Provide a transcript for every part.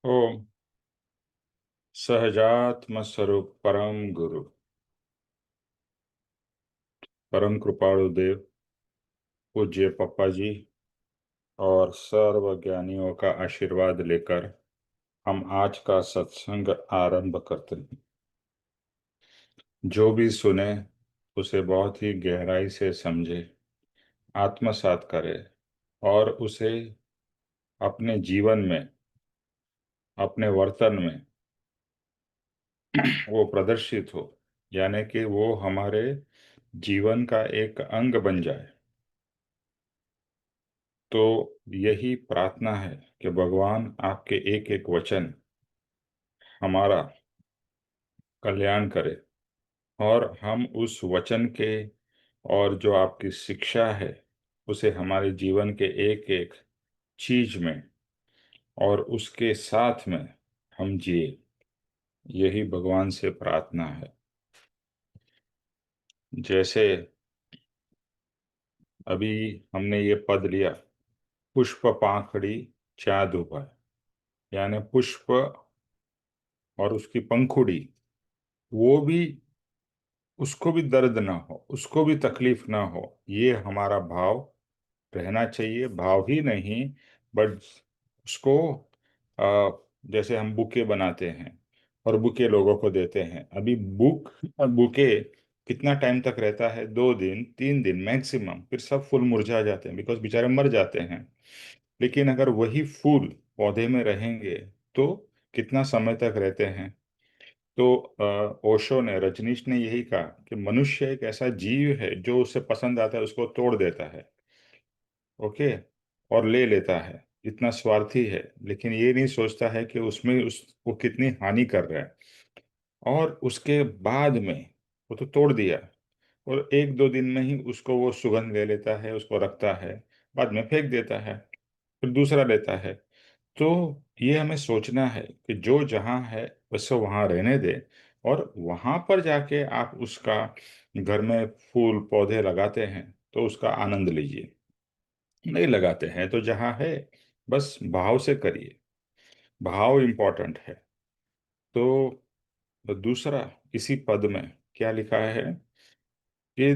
ओम सहजात्म स्वरूप परम गुरु परम कृपाणु देव पूज्य पप्पा जी और सर्व ज्ञानियों का आशीर्वाद लेकर हम आज का सत्संग आरंभ करते हैं। जो भी सुने उसे बहुत ही गहराई से समझे, आत्मसात करे और उसे अपने जीवन में, अपने वर्तन में वो प्रदर्शित हो, यानी कि वो हमारे जीवन का एक अंग बन जाए। तो यही प्रार्थना है कि भगवान आपके एक एक वचन हमारा कल्याण करे और हम उस वचन के और जो आपकी शिक्षा है उसे हमारे जीवन के एक एक चीज में और उसके साथ में हम जिए। यही भगवान से प्रार्थना है। जैसे अभी हमने ये पद लिया, पुष्प पाखड़ी चाँद उपाय, यानी पुष्प और उसकी पंखुड़ी, वो भी, उसको भी दर्द ना हो, उसको भी तकलीफ ना हो, ये हमारा भाव रहना चाहिए। भाव ही नहीं, बट उसको आ, जैसे हम बुके बनाते हैं और बुके लोगों को देते हैं। अभी बुक और बुके कितना टाइम तक रहता है? 2 दिन 3 दिन मैक्सिमम, फिर सब फूल मुरझा जाते हैं, बिकॉज बेचारे मर जाते हैं। लेकिन अगर वही फूल पौधे में रहेंगे तो कितना समय तक रहते हैं? तो ओशो ने, रजनीश ने यही कहा कि मनुष्य एक ऐसा जीव है जो उसे पसंद आता है उसको तोड़ देता है, ओके, और ले लेता है। इतना स्वार्थी है, लेकिन ये नहीं सोचता है कि उसमें वो कितनी हानि कर रहा है। और उसके बाद में वो तो तोड़ दिया, और 1-2 दिन में ही उसको वो सुगंध ले लेता है, उसको रखता है, बाद में फेंक देता है, फिर दूसरा लेता है। तो ये हमें सोचना है कि जो जहाँ है वैसे वहाँ रहने दे, और वहाँ पर जाके आप उसका घर में फूल पौधे लगाते हैं तो उसका आनंद लीजिए। नहीं लगाते हैं तो जहाँ है बस भाव से करिए। भाव इम्पोर्टेंट है। तो दूसरा, इसी पद में क्या लिखा है कि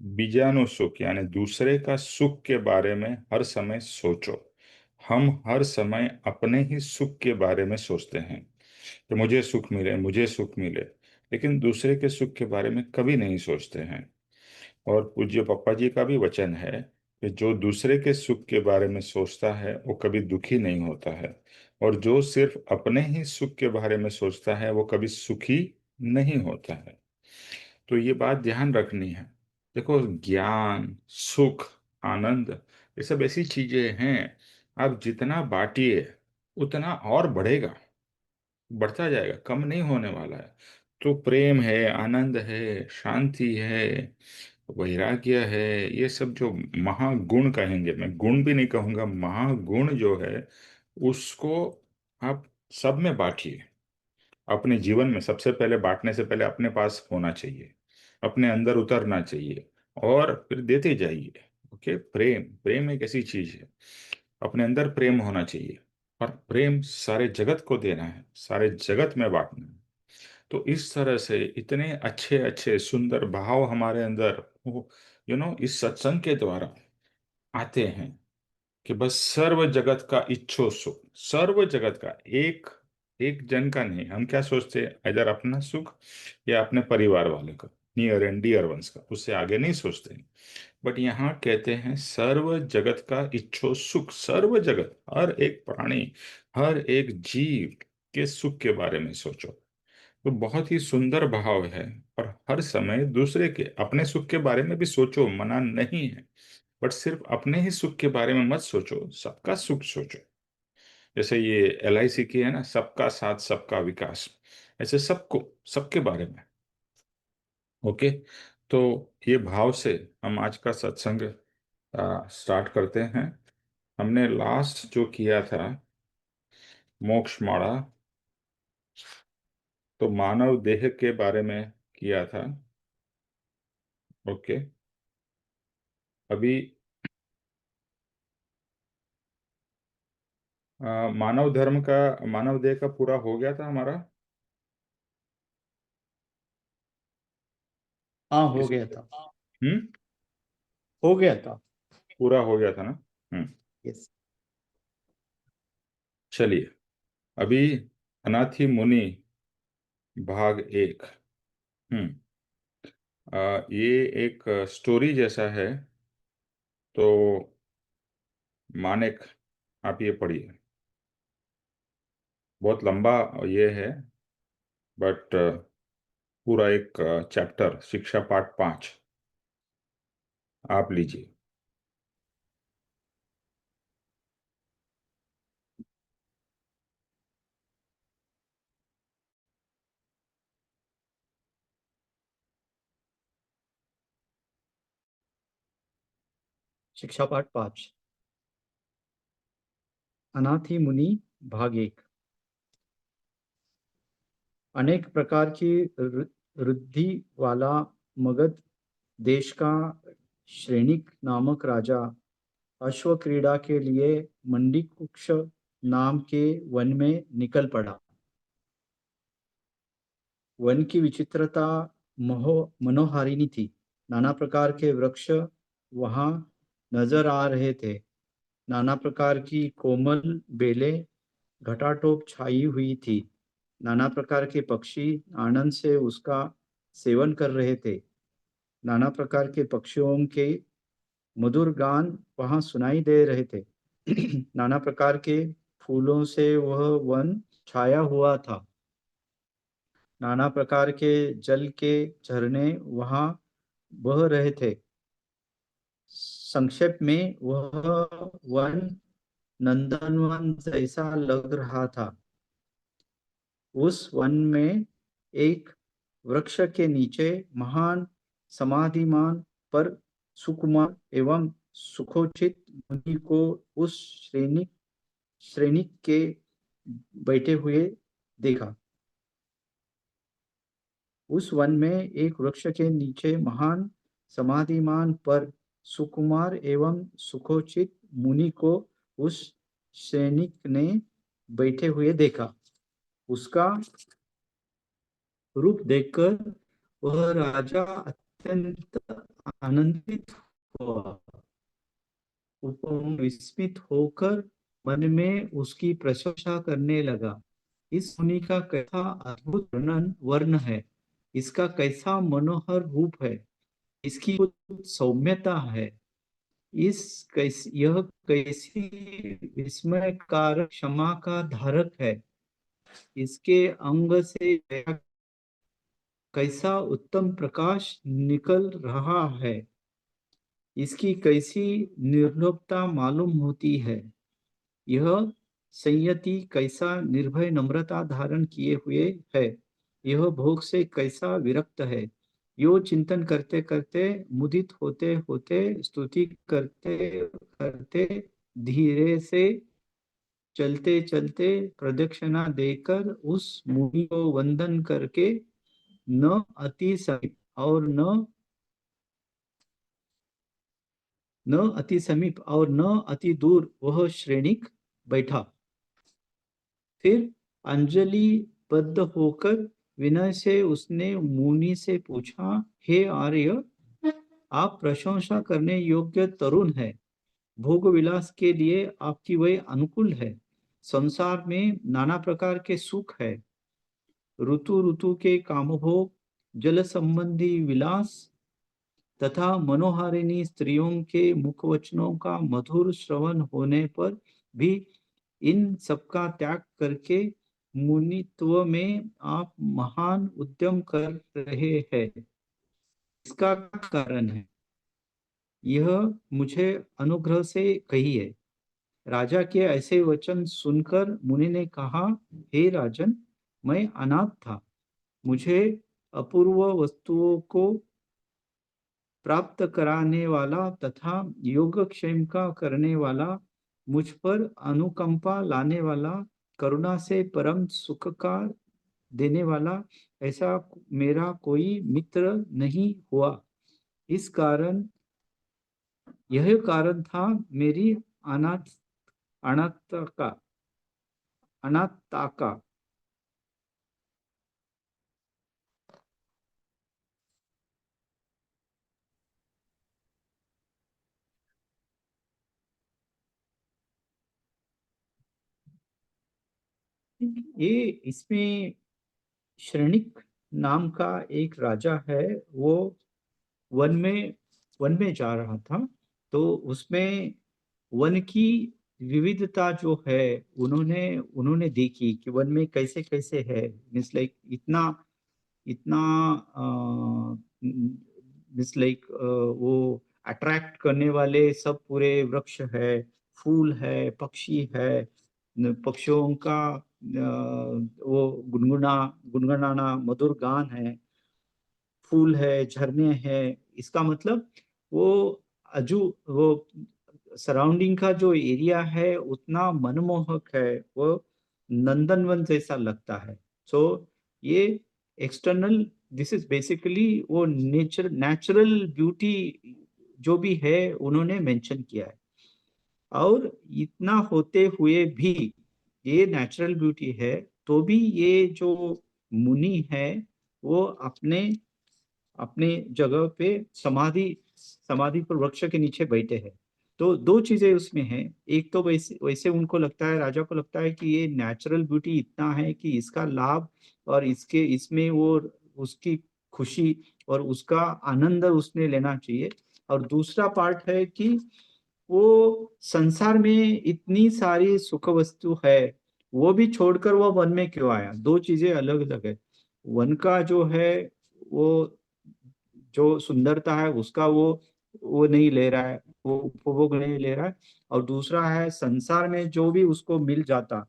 बीजानु सुख, यानी दूसरे का सुख के बारे में हर समय सोचो। हम हर समय अपने ही सुख के बारे में सोचते हैं कि मुझे सुख मिले, मुझे सुख मिले, लेकिन दूसरे के सुख के बारे में कभी नहीं सोचते हैं। और पूज्य पप्पा जी का भी वचन है कि जो दूसरे के सुख के बारे में सोचता है वो कभी दुखी नहीं होता है, और जो सिर्फ अपने ही सुख के बारे में सोचता है वो कभी सुखी नहीं होता है। तो ये बात ध्यान रखनी है। देखो, ज्ञान, सुख, आनंद, ये सब ऐसी चीजें हैं, आप जितना बांटिए उतना और बढ़ेगा, बढ़ता जाएगा, कम नहीं होने वाला है। तो प्रेम है, आनंद है, शांति है, वैराग्य है, ये सब जो महागुण कहेंगे, मैं गुण भी नहीं कहूंगा, महागुण जो है उसको आप सब में बांटिए। अपने जीवन में सबसे पहले बांटने से पहले अपने पास होना चाहिए, अपने अंदर उतरना चाहिए, और फिर देते जाइए। ओके, प्रेम, प्रेम एक ऐसी चीज है, अपने अंदर प्रेम होना चाहिए, और प्रेम सारे जगत को देना है, सारे जगत में बांटना है। तो इस तरह से इतने अच्छे अच्छे सुंदर भाव हमारे अंदर इस सत्संग के द्वारा आते हैं कि बस सर्व जगत का इच्छो सुख, सर्व जगत का, एक एक जन का नहीं। हम क्या सोचते हैं, इधर अपना सुख या अपने परिवार वाले का, नियर एंड डियर वंस का, उससे आगे नहीं सोचते हैं। बट यहाँ कहते हैं सर्व जगत का इच्छो सुख, सर्व जगत, हर एक प्राणी, हर एक जीव के सुख के बारे में सोचो। तो बहुत ही सुंदर भाव है। और हर समय दूसरे के, अपने सुख के बारे में भी सोचो, मना नहीं है, बट सिर्फ अपने ही सुख के बारे में मत सोचो, सबका सुख सोचो। जैसे ये LIC की है ना, सबका साथ सबका विकास, ऐसे सबको, सबके बारे में। ओके, तो ये भाव से हम आज का सत्संग स्टार्ट करते हैं। हमने लास्ट जो किया था, मोक्ष माड़ा, तो मानव देह के बारे में किया था। ओके, अभी मानव धर्म का, मानव देह का पूरा हो गया था हमारा। हाँ, हो इस गया था। हम्म हो गया था। पूरा हो गया था ना। यस। चलिए, अभी अनाथी मुनि भाग एक। हम्म ये एक स्टोरी जैसा है, तो मानिक, आप ये पढ़िए। बहुत लंबा ये है, बट पूरा एक चैप्टर, शिक्षा पाठ 5, आप लीजिए। शिक्षा पाठ 5, अनाथी मुनि भाग 1। अनेक प्रकार की रुद्धि वाला मगध देश का श्रेणिक नामक राजा अश्व क्रीड़ा के लिए मंडीकुक्ष नाम के वन में निकल पड़ा। वन की विचित्रता मनोहारिणी थी। नाना प्रकार के वृक्ष वहां नजर आ रहे थे। नाना प्रकार की कोमल बेलें घटाटोप छाई हुई थी। नाना प्रकार के पक्षी आनंद से उसका सेवन कर रहे थे। नाना प्रकार के पक्षियों के मधुर गान वहां सुनाई दे रहे थे। नाना प्रकार के फूलों से वह वन छाया हुआ था। नाना प्रकार के जल के झरने वहां बह रहे थे। संक्षेप में वह वन नंदनवन जैसा लग रहा था। उस वन में एक वृक्ष के नीचे महान समाधिमान पर सुकुमार एवं सुखोचित मुनि को उस श्रेणी के बैठे हुए देखा। उस वन में एक वृक्ष के नीचे महान समाधिमान पर सुकुमार एवं सुखोचित मुनि को उस सैनिक ने बैठे हुए देखा। उसका रूप देखकर वह राजा अत्यंत आनंदित हुआ। विस्मित होकर मन में उसकी प्रशंसा करने लगा। इस मुनि का कैसा अद्भुत वर्ण है, इसका कैसा मनोहर रूप है, इसकी कुछ सौम्यता है, यह कैसी विस्मयकारक क्षमा का धारक है, इसके अंग से कैसा उत्तम प्रकाश निकल रहा है, इसकी कैसी निर्लोभता मालूम होती है, यह संयति कैसा निर्भय नम्रता धारण किए हुए है, यह भोग से कैसा विरक्त है। यो चिंतन करते करते, मुदित होते होते, स्तुति करते करते, धीरे से चलते चलते, प्रदक्षिणा देकर उस मुनि को वंदन करके न अति समीप और न अति दूर वह श्रेणिक बैठा। फिर अंजलि बद्ध होकर विनय से उसने मुनि से पूछा, हे आर्य, आप प्रशंसा करने योग्य तरुण है। भोग विलास के लिए आपकी वह अनुकूल है। संसार में नाना प्रकार के सुख है। ऋतु ऋतु के कामभोग, जल संबंधी विलास तथा मनोहारिणी स्त्रियों के मुखवचनों का मधुर श्रवण होने पर भी इन सबका त्याग करके मुनित्व में आप महान उद्यम कर रहे हैं। इसका क्या कारण है? यह मुझे अनुग्रह से कहिए। राजा के ऐसे वचन सुनकर मुनि ने कहा, हे राजन, मैं अनाथ था। मुझे अपूर्व वस्तुओं को प्राप्त कराने वाला तथा योगक्षेम का करने वाला, मुझ पर अनुकंपा लाने वाला, करुणा से परम सुख का देने वाला ऐसा मेरा कोई मित्र नहीं हुआ। इस कारण यह कारण था मेरी अनाथता का। अनाताका। ये इसमें श्रेणिक नाम का एक राजा है। वो वन में वन में जा रहा था, तो उसमें वन की विविधता जो है उन्होंने उन्होंने देखी कि वन में कैसे कैसे है। मीन्स लाइक इतना इतना मीन्स लाइक वो अट्रैक्ट करने वाले सब पूरे वृक्ष है, फूल है, पक्षी है, पक्षियों का वो गुनगुनाना मधुर गान है, फूल है, झरने हैं। इसका मतलब वो अजू वो सराउंडिंग का जो एरिया है उतना मनमोहक है, वो नंदनवन जैसा लगता है। सो ये एक्सटर्नल, दिस इज बेसिकली वो नेचुरल ब्यूटी जो भी है उन्होंने मेंशन किया है। और इतना होते हुए भी ये नेचुरल ब्यूटी है, तो भी ये जो मुनि है वो अपने अपने जगह पे समाधि समाधि पर वृक्ष के नीचे बैठे हैं। तो दो चीजें उसमें हैं। एक तो वैसे वैसे उनको लगता है, राजा को लगता है कि ये नेचुरल ब्यूटी इतना है कि इसका लाभ और इसके इसमें वो उसकी खुशी और उसका आनंद उसने लेना चाहिए। और दूसरा पार्ट है कि वो संसार में इतनी सारी सुख वस्तु है, वो भी छोड़कर वो वन में क्यों आया। दो चीजें अलग अलग है। वन का जो है वो जो सुंदरता है उसका वो नहीं ले रहा है, वो उपभोग नहीं ले रहा है। और दूसरा है संसार में जो भी उसको मिल जाता,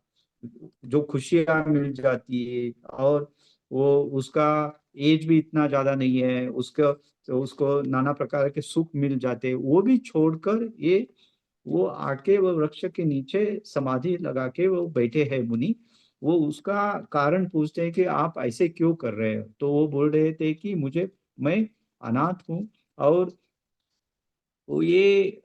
जो खुशियां मिल जाती है, और वो उसका एज भी इतना ज्यादा नहीं है उसका, तो उसको नाना प्रकार के सुख मिल जाते हैं, वो भी छोड़कर ये वो आके वो वृक्ष के नीचे समाधि लगा के वो बैठे हैं मुनि। वो उसका कारण पूछते हैं कि आप ऐसे क्यों कर रहे हो। तो वो बोल रहे थे कि मैं अनाथ हूँ, और वो ये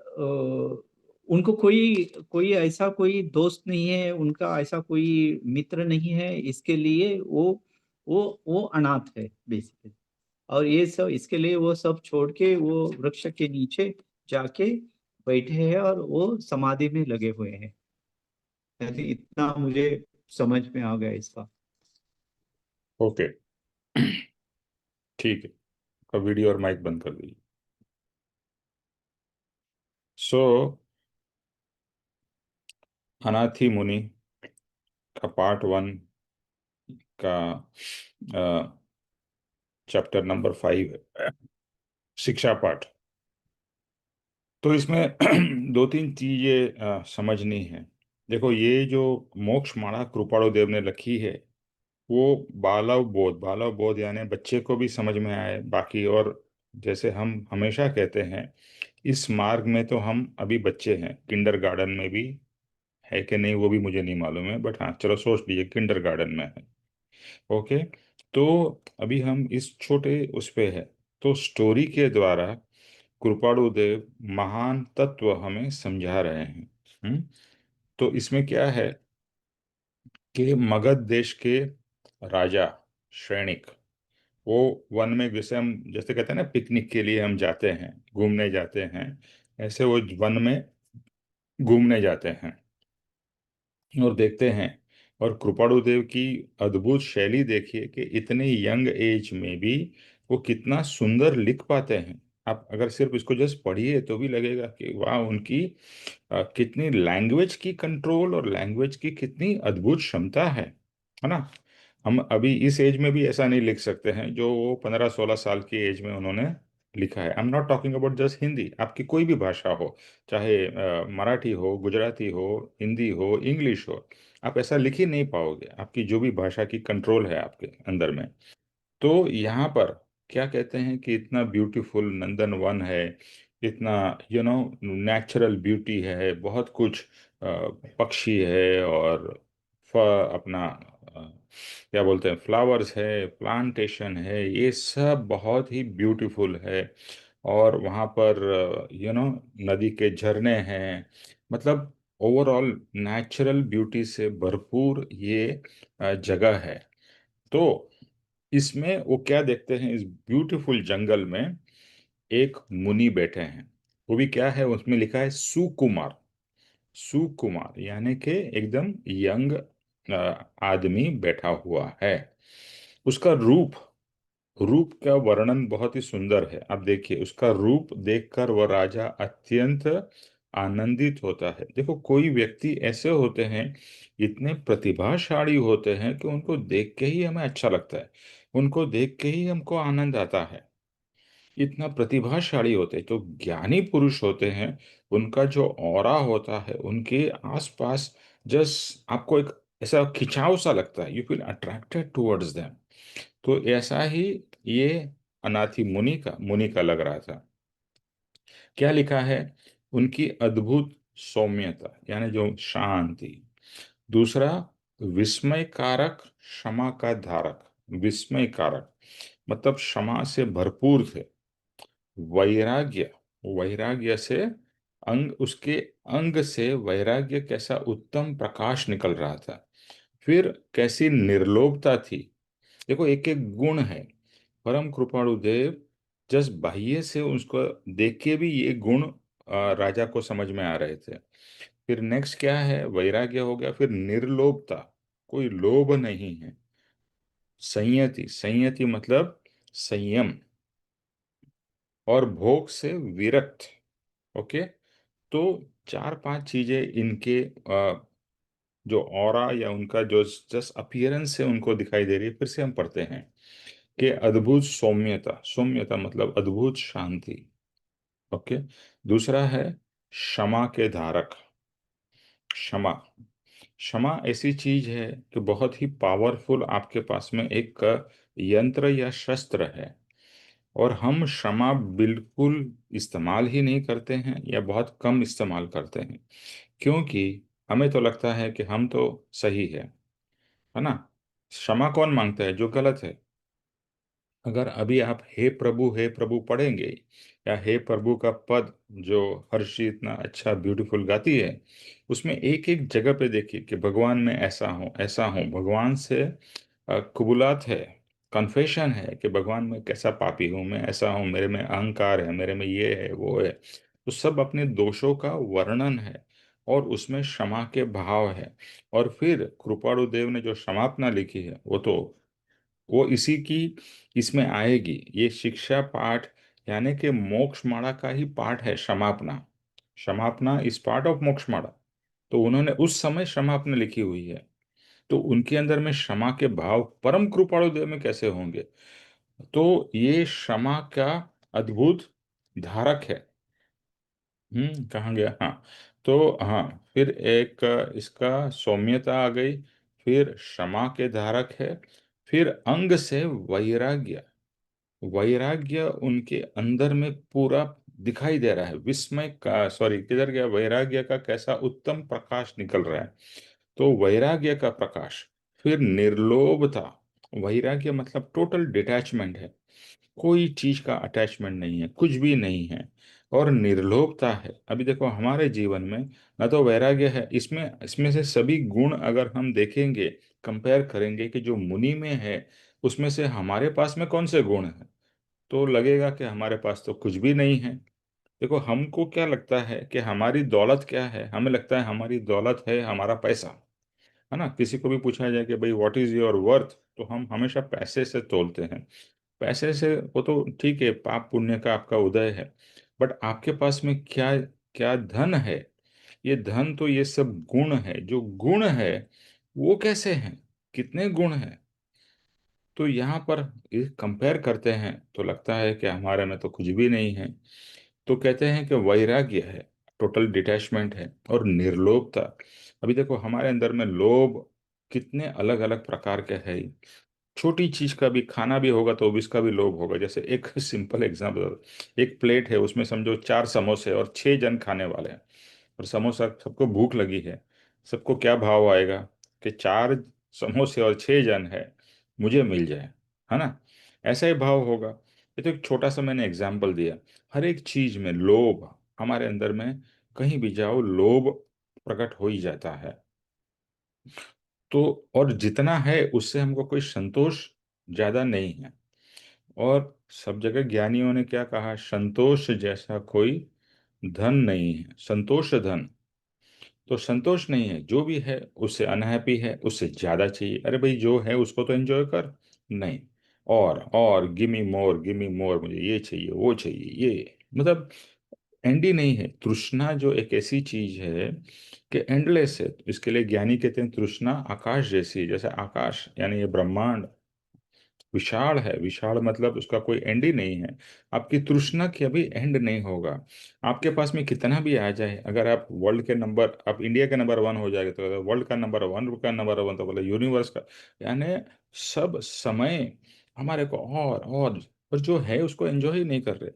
उनको कोई कोई ऐसा कोई दोस्त नहीं है, उनका ऐसा कोई मित्र नहीं है, इसके लिए वो अनाथ है बेसिकली। और ये सब इसके लिए वो सब छोड़ के वो वृक्ष के नीचे जाके बैठे हैं और वो समाधि में लगे हुए हैं। ऐसे इतना मुझे समझ में आ गया इसका। ओके। ठीक है, अब वीडियो और माइक बंद कर दीजिए। सो अनाथी मुनि का पार्ट 1 का चैप्टर नंबर 5 है, शिक्षा पाठ। तो इसमें दो तीन चीजें समझनी है। देखो, ये जो मोक्ष माला कृपाणु देव ने लिखी है, वो बालव बोध यानी बच्चे को भी समझ में आए बाकी। और जैसे हम हमेशा कहते हैं, इस मार्ग में तो हम अभी बच्चे हैं, किंडर गार्डन में भी है कि नहीं वो भी मुझे नहीं मालूम है, बट हाँ चलो सोच लीजिए किंडर गार्डन में है। ओके। तो अभी हम इस छोटे उस पे है। तो स्टोरी के द्वारा कृपाणु देव महान तत्व हमें समझा रहे हैं। तो इसमें क्या है कि मगध देश के राजा श्रेणिक, वो वन में, जैसे हम जैसे कहते हैं ना पिकनिक के लिए हम जाते हैं, घूमने जाते हैं, ऐसे वो वन में घूमने जाते हैं और देखते हैं। और कृपाणु देव की अद्भुत शैली देखिए कि इतने यंग एज में भी वो कितना सुंदर लिख पाते हैं। आप अगर सिर्फ इसको जस्ट पढ़िए तो भी लगेगा कि वाह, उनकी कितनी लैंग्वेज की कंट्रोल और लैंग्वेज की कितनी अद्भुत क्षमता है ना। हम अभी इस एज में भी ऐसा नहीं लिख सकते हैं जो वो 15-16 साल की एज में उन्होंने लिखा है। I am not talking about just Hindi, आपकी कोई भी भाषा हो, चाहे मराठी हो, गुजराती हो, हिंदी हो, इंग्लिश हो, आप ऐसा लिख ही नहीं पाओगे, आपकी जो भी भाषा की कंट्रोल है आपके अंदर में। तो यहाँ पर क्या कहते हैं कि इतना ब्यूटीफुल नंदन वन है, इतना नेचुरल ब्यूटी है, बहुत कुछ पक्षी है, और अपना क्या बोलते हैं, फ्लावर्स है, प्लांटेशन है, ये सब बहुत ही ब्यूटीफुल है। और वहाँ पर नदी के झरने हैं। मतलब ओवरऑल नेचुरल ब्यूटी से भरपूर ये जगह है। तो इसमें वो क्या देखते हैं, इस ब्यूटीफुल जंगल में एक मुनि बैठे हैं। वो भी क्या है, उसमें लिखा है सुकुमार। सुकुमार यानी कि एकदम यंग आदमी बैठा हुआ है। उसका रूप, रूप का वर्णन बहुत ही सुंदर है। आप देखिए, उसका रूप देखकर वह राजा अत्यंत आनंदित होता है। देखो, कोई व्यक्ति ऐसे होते हैं, इतने प्रतिभाशाली होते हैं कि उनको देख के ही हमें अच्छा लगता है, उनको देख के ही हमको आनंद आता है। इतना प्रतिभाशाली होते हैं, जो ज्ञानी पुरुष होते हैं, उनका जो ऑरा होता है, उनके आसपास जस्ट आपको एक ऐसा खिंचाव सा लगता है, you feel attracted towards them. तो ऐसा ही ये अनाथी मुनि का लग रहा था। क्या लिखा है, उनकी अद्भुत सौम्यता यानी जो शांति। दूसरा, विस्मय कारक क्षमा का धारक। विस्मय कारक मतलब क्षमा से भरपूर थे। वैराग्य, वैराग्य से अंग, उसके अंग से वैराग्य कैसा उत्तम प्रकाश निकल रहा था। फिर कैसी निर्लोभता थी। देखो, एक एक गुण है। परम कृपाणु देव जस्ट बाह्य से उसको देख के भी ये गुण राजा को समझ में आ रहे थे। फिर नेक्स्ट क्या है, वैराग्य हो गया। फिर निर्लोभता, कोई लोभ नहीं है। संयति, संयति मतलब संयम। और भोग से विरक्त। ओके। तो चार पांच चीजें इनके जो ऑरा या उनका जो जस्ट अपीयरेंस है उनको दिखाई दे रही है। फिर से हम पढ़ते हैं कि अद्भुत सौम्यता, सौम्यता मतलब अद्भुत शांति। ओके। दूसरा है क्षमा के धारक। क्षमा, क्षमा ऐसी चीज है कि बहुत ही पावरफुल, आपके पास में एक यंत्र या शस्त्र है, और हम क्षमा बिल्कुल इस्तेमाल ही नहीं करते हैं या बहुत कम इस्तेमाल करते हैं, क्योंकि हमें तो लगता है कि हम तो सही है ना। क्षमा कौन मांगता है, जो गलत है। अगर अभी आप हे प्रभु पढ़ेंगे, या हे प्रभु का पद जो हर्षी इतना अच्छा ब्यूटीफुल गाती है, उसमें एक एक जगह पे देखिए कि भगवान में ऐसा हूँ ऐसा हूँ, भगवान से कबूलात है, कन्फेशन है कि भगवान मैं कैसा पापी हूँ, मैं ऐसा हूँ, मेरे में अहंकार है, मेरे में ये है वो है। तो सब अपने दोषों का वर्णन है, और उसमें क्षमा के भाव है। और फिर कृपाणु देव ने जो क्षमापना लिखी है, वो इसी की इसमें आएगी। ये शिक्षा पाठ यानी कि मोक्ष माला का ही पाठ है क्षमापना। क्षमापना इज पार्ट ऑफ मोक्ष माला। तो उन्होंने उस समय क्षमापना लिखी हुई है। तो उनके अंदर में क्षमा के भाव परम कृपाणु देव में कैसे होंगे। तो ये क्षमा का अद्भुत धारक है। कहाँ गया, हाँ। तो हाँ, फिर एक इसका सौम्यता आ गई। फिर क्षमा के धारक है। फिर अंग से वैराग्य, वैराग्य उनके अंदर में पूरा दिखाई दे रहा है। विस्मय का, सॉरी किधर गया, वैराग्य का कैसा उत्तम प्रकाश निकल रहा है। तो वैराग्य का प्रकाश। फिर निर्लोभता, वैराग्य मतलब टोटल डिटैचमेंट है, कोई चीज का अटैचमेंट नहीं है, कुछ भी नहीं है। और निर्लोभता है। अभी देखो हमारे जीवन में न तो वैराग्य है, इसमें इसमें से सभी गुण अगर हम देखेंगे, कंपेयर करेंगे कि जो मुनि में है, उसमें से हमारे पास में कौन से गुण हैं, तो लगेगा कि हमारे पास तो कुछ भी नहीं है। देखो, हमको क्या लगता है कि हमारी दौलत क्या है, हमें लगता है हमारी दौलत है हमारा पैसा, है ना। किसी को भी पूछा जाए कि भाई व्हाट इज योर वर्थ, तो हम हमेशा पैसे से तोलते हैं। पैसे से वो तो ठीक है, पाप पुण्य का आपका उदय है, बट आपके पास में क्या, क्या धन है। ये धन तो ये सब गुण है। जो गुण है वो कैसे हैं, कितने गुण हैं। तो यहाँ पर कंपेयर करते हैं तो लगता है कि हमारे में तो कुछ भी नहीं है। तो कहते हैं कि वैराग्य है, टोटल डिटैचमेंट है। और निर्लोभता, अभी देखो हमारे अंदर में लोभ कितने अलग अलग प्रकार के है। छोटी चीज का भी खाना भी होगा तो भी इसका भी लोभ होगा। जैसे एक सिंपल एग्जांपल, एक प्लेट है, उसमें समझो 4 समोसे और 6 जन खाने वाले हैं, और समोसा सबको भूख लगी है। सबको क्या भाव आएगा कि 4 समोसे और 6 जन है, मुझे मिल जाए, है ना। ऐसा ही भाव होगा। ये तो एक छोटा सा मैंने एग्जाम्पल दिया। हर एक चीज में लोभ हमारे अंदर में, कहीं भी जाओ लोभ प्रकट हो ही जाता है। तो और जितना है उससे हमको कोई संतोष ज्यादा नहीं है। और सब जगह ज्ञानियों ने क्या कहा, संतोष जैसा कोई धन नहीं है, संतोष धन। तो संतोष नहीं है, जो भी है उससे अनहैप्पी है, उससे ज्यादा चाहिए। अरे भाई जो है उसको तो एंजॉय कर। नहीं, और गिव मी मोर, मुझे ये चाहिए वो चाहिए, ये मतलब एंड ही नहीं है। तृष्णा जो एक ऐसी चीज है कि एंडलेस है। इसके लिए ज्ञानी कहते हैं तृष्णा आकाश जैसी है। जैसे आकाश यानी ये ब्रह्मांड विशाल है, विशाल मतलब उसका कोई एंड ही नहीं है। आपकी तृष्णा की अभी एंड नहीं होगा। आपके पास में कितना भी आ जाए, अगर आप वर्ल्ड के नंबर, आप इंडिया के नंबर वन हो जाएगा तो वर्ल्ड का नंबर वन, का नंबर वन, तो बोले यूनिवर्स का, यानी सब समय हमारे को और जो है उसको एंजॉय ही नहीं कर रहे।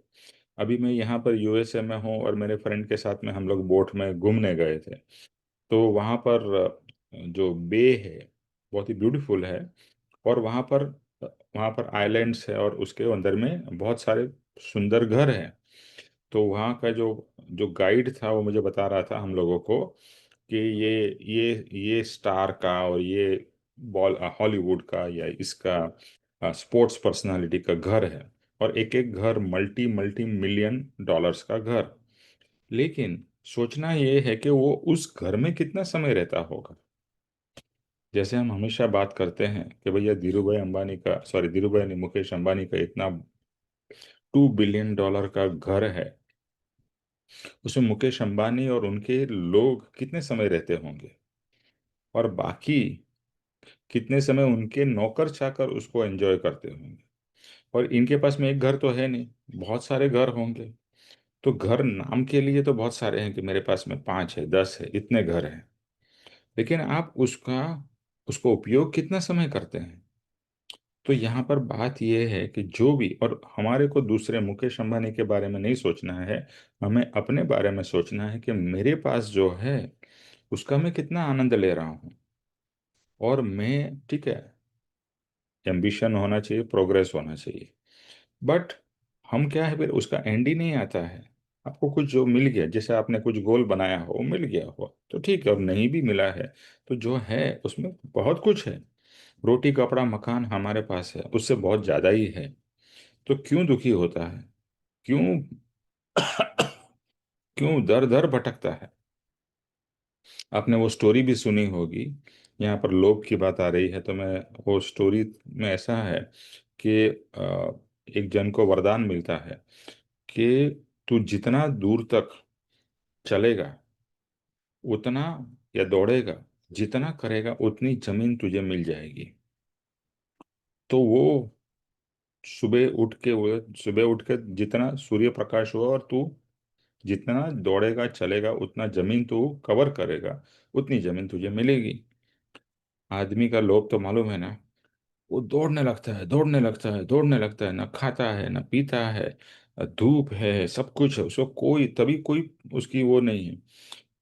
अभी मैं यहाँ पर यूएसए में हूँ और मेरे फ्रेंड के साथ में हम लोग बोट में घूमने गए थे। तो वहाँ पर जो बे है बहुत ही ब्यूटीफुल है। और वहाँ पर आइलैंड्स है और उसके अंदर में बहुत सारे सुंदर घर हैं। तो वहाँ का जो जो गाइड था वो मुझे बता रहा था हम लोगों को कि ये स्टार का और ये बॉल हॉलीवुड का या इसका स्पोर्ट्स पर्सनालिटी का घर है। और एक एक घर मल्टी मल्टी मिलियन डॉलर्स का घर। लेकिन सोचना ये है कि वो उस घर में कितना समय रहता होगा। जैसे हम हमेशा बात करते हैं कि भैया धीरू भाई नहीं, मुकेश अंबानी का इतना $2 बिलियन का घर है। उसमें मुकेश अंबानी और उनके लोग कितने समय रहते होंगे, और बाकी कितने समय उनके नौकर चाकर उसको एंजॉय करते होंगे। और इनके पास में एक घर तो है नहीं, बहुत सारे घर होंगे। तो घर नाम के लिए तो बहुत सारे हैं कि मेरे पास में 5 है, 10 है, इतने घर हैं। लेकिन आप उसका उसको उपयोग कितना समय करते हैं। तो यहाँ पर बात यह है कि जो भी, और हमारे को दूसरे मुकेश अंबानी के बारे में नहीं सोचना है, हमें अपने बारे में सोचना है कि मेरे पास जो है उसका मैं कितना आनंद ले रहा हूँ। और मैं ठीक है, एम्बिशन होना चाहिए, प्रोग्रेस होना चाहिए, बट हम क्या है फिर उसका एंड ही नहीं आता है। आपको कुछ जो मिल गया, जैसे आपने कुछ गोल बनाया हो, वो मिल गया हो तो ठीक है, और नहीं भी मिला है तो जो है उसमें बहुत कुछ है। रोटी कपड़ा मकान हमारे पास है, उससे बहुत ज्यादा ही है। तो क्यों दुखी होता है, क्यों क्यों दर दर भटकता है। आपने वो स्टोरी भी सुनी होगी। यहाँ पर लोभ की बात आ रही है तो मैं, वो स्टोरी में ऐसा है कि एक जन को वरदान मिलता है कि तू जितना दूर तक चलेगा उतना, या दौड़ेगा जितना करेगा उतनी जमीन तुझे मिल जाएगी। तो वो सुबह उठ के जितना सूर्य प्रकाश हुआ, और तू जितना दौड़ेगा चलेगा उतना जमीन तू कवर करेगा, उतनी जमीन तुझे मिलेगी। आदमी का लोभ तो मालूम है ना। वो दौड़ने लगता है, दौड़ने लगता है, दौड़ने लगता है, ना खाता है ना पीता है। धूप है, सब कुछ है, उसको कोई तभी कोई उसकी वो नहीं है।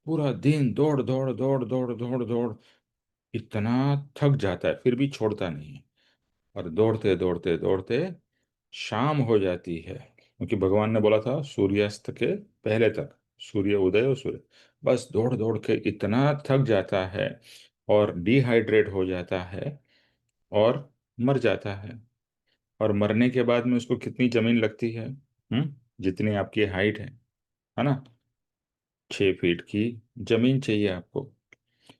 पूरा दिन दौड़ दौड़ दौड़ दौड़ दौड़ दौड़, इतना थक जाता है फिर भी छोड़ता नहीं है। और दौड़ते दौड़ते दौड़ते शाम हो जाती है, क्योंकि भगवान ने बोला था सूर्यास्त के पहले तक, सूर्य उदय और सूर्य, बस दौड़ दौड़ के इतना थक जाता है और डिहाइड्रेट हो जाता है और मर जाता है। और मरने के बाद में उसको कितनी जमीन लगती है, जितनी आपकी हाइट है ना, 6 फीट की जमीन चाहिए आपको।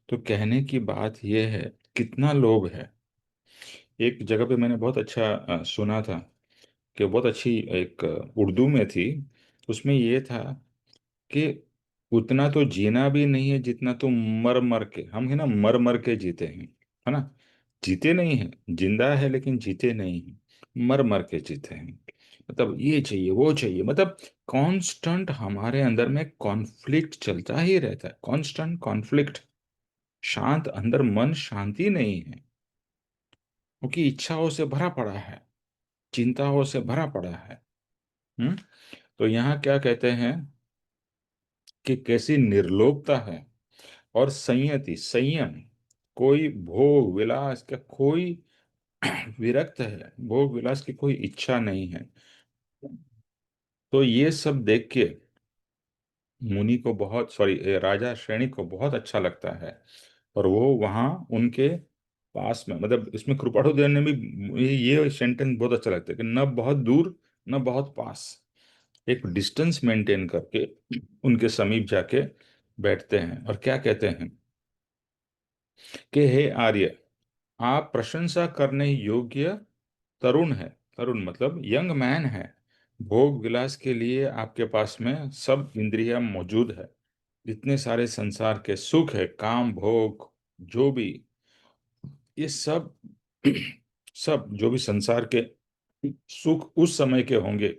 तो कहने की बात यह है, कितना लोभ है। एक जगह पे मैंने बहुत अच्छा सुना था कि बहुत अच्छी एक उर्दू में थी। उसमें ये था कि उतना तो जीना भी नहीं है जितना तो मर मर के, हम है ना मर मर के जीते हैं, है ना। जीते नहीं है, जिंदा है लेकिन जीते नहीं है, मर मर के जीते हैं। मतलब ये चाहिए वो चाहिए, मतलब कांस्टेंट हमारे अंदर में कॉन्फ्लिक्ट चलता ही रहता है, कांस्टेंट कॉन्फ्लिक्ट। शांत अंदर मन शांति नहीं है, क्योंकि इच्छाओं से भरा पड़ा है, चिंताओं से भरा पड़ा है। हम्म। तो यहाँ क्या कहते हैं कि कैसी निर्लोभता है और संयति, संयम। कोई भोग विलास का कोई विरक्त है, भोग विलास की कोई इच्छा नहीं है। तो ये सब देख के मुनि को बहुत, सॉरी, राजा श्रेणी को बहुत अच्छा लगता है, और वो वहाँ उनके पास में, मतलब इसमें कृपाणुदेव ने भी ये सेंटेंस बहुत अच्छा लगता है कि न बहुत दूर न बहुत पास, एक डिस्टेंस मेंटेन करके उनके समीप जाके बैठते हैं और क्या कहते हैं कि हे आर्य, आप प्रशंसा करने योग्य तरुण है। तरुण मतलब यंग मैन है। भोग विलास के लिए आपके पास में सब इंद्रियां मौजूद है, इतने सारे संसार के सुख है, काम भोग जो भी, ये सब सब जो भी संसार के सुख उस समय के होंगे।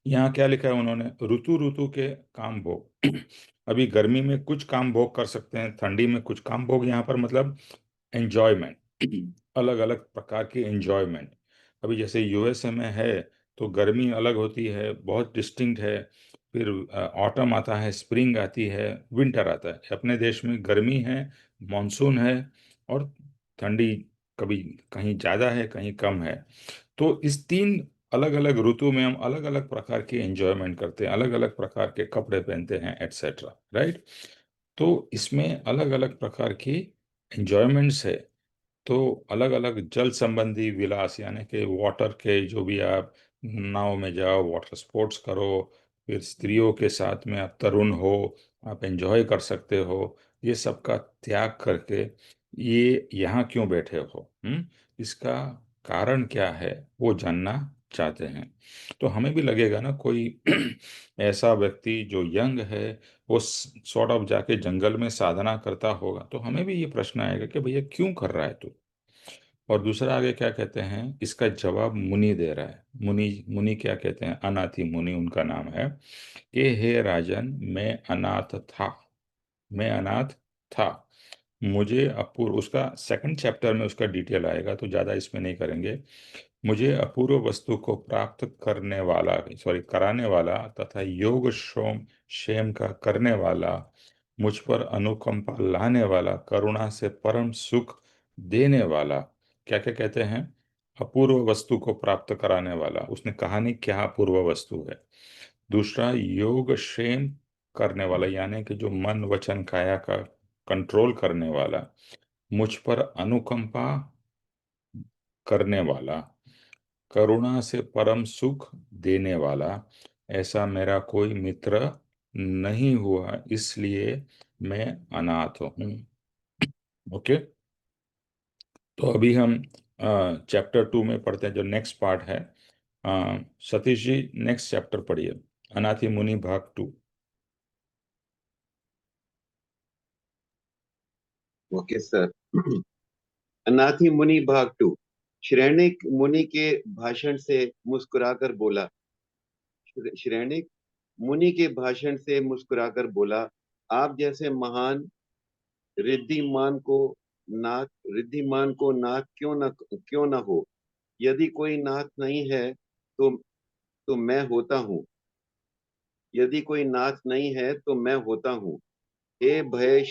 यहाँ क्या लिखा है उन्होंने, ऋतु ऋतु के काम भोग। अभी गर्मी में कुछ काम भोग कर सकते हैं, ठंडी में कुछ काम भोग, यहाँ पर मतलब एंजॉयमेंट, अलग अलग प्रकार की एंजॉयमेंट। अभी जैसे यूएसए में है तो गर्मी अलग होती है, बहुत डिस्टिंक्ट है, फिर ऑटम आता है, स्प्रिंग आती है, विंटर आता है। अपने देश में गर्मी है, मॉनसून है, और ठंडी कभी कहीं ज़्यादा है कहीं कम है। तो इस तीन अलग अलग ऋतु में हम अलग अलग प्रकार की एंजॉयमेंट करते हैं, अलग अलग प्रकार के कपड़े पहनते हैं, एटसेट्रा, राइट। तो इसमें अलग अलग प्रकार की एंजॉयमेंट्स है। तो अलग अलग जल संबंधी विलास, यानी कि वाटर के जो भी, आप नाव में जाओ, वाटर स्पोर्ट्स करो, फिर स्त्रियों के साथ में आप तरुण हो, आप एंजॉय कर सकते हो, ये सब का त्याग करके ये यहाँ क्यों बैठे हो, इसका कारण क्या है वो जानना चाहते हैं। तो हमें भी लगेगा ना, कोई ऐसा व्यक्ति जो यंग है, वो सॉर्ट ऑफ जाके जंगल में साधना करता होगा, तो हमें भी ये प्रश्न आएगा कि भैया क्यों कर रहा है तू। और दूसरा आगे क्या कहते हैं, इसका जवाब मुनि दे रहा है। मुनि मुनि क्या कहते हैं, अनाथि मुनि उनका नाम है, कि हे राजन, मैं अनाथ था, मैं अनाथ था। मुझे अपूर्व, उसका सेकंड चैप्टर में उसका डिटेल आएगा, तो ज़्यादा इसमें नहीं करेंगे। मुझे अपूर्व वस्तु को प्राप्त करने वाला, सॉरी, कराने वाला तथा योग शोम क्षेम का करने वाला, मुझ पर अनुकंपा लाने वाला, करुणा से परम सुख देने वाला, क्या क्या कहते हैं, अपूर्व वस्तु को प्राप्त कराने वाला। उसने कहा नहीं क्या अपूर्व वस्तु है। दूसरा, योग क्षेम करने वाला, यानी कि जो मन वचन काया का कंट्रोल करने वाला, मुझ पर अनुकंपा करने वाला, करुणा से परम सुख देने वाला, ऐसा मेरा कोई मित्र नहीं हुआ, इसलिए मैं अनाथ हूँ। ओके। तो अभी हम चैप्टर 2 में पढ़ते हैं, जो नेक्स्ट पार्ट है। सतीश जी, नेक्स्ट चैप्टर पढ़िए, अनाथि मुनि भाग 2। Okay sir. अनाथी मुनि भाग 2। श्रेणिक मुनि के भाषण से मुस्कुराकर बोला। श्रेणिक मुनि के भाषण से मुस्कुराकर बोला, आप जैसे महान रिद्धिमान को नाथ क्यों न हो। यदि कोई नाथ नहीं है तो मैं होता हूँ। यदि कोई नाथ नहीं है तो मैं होता हूँ। हे भय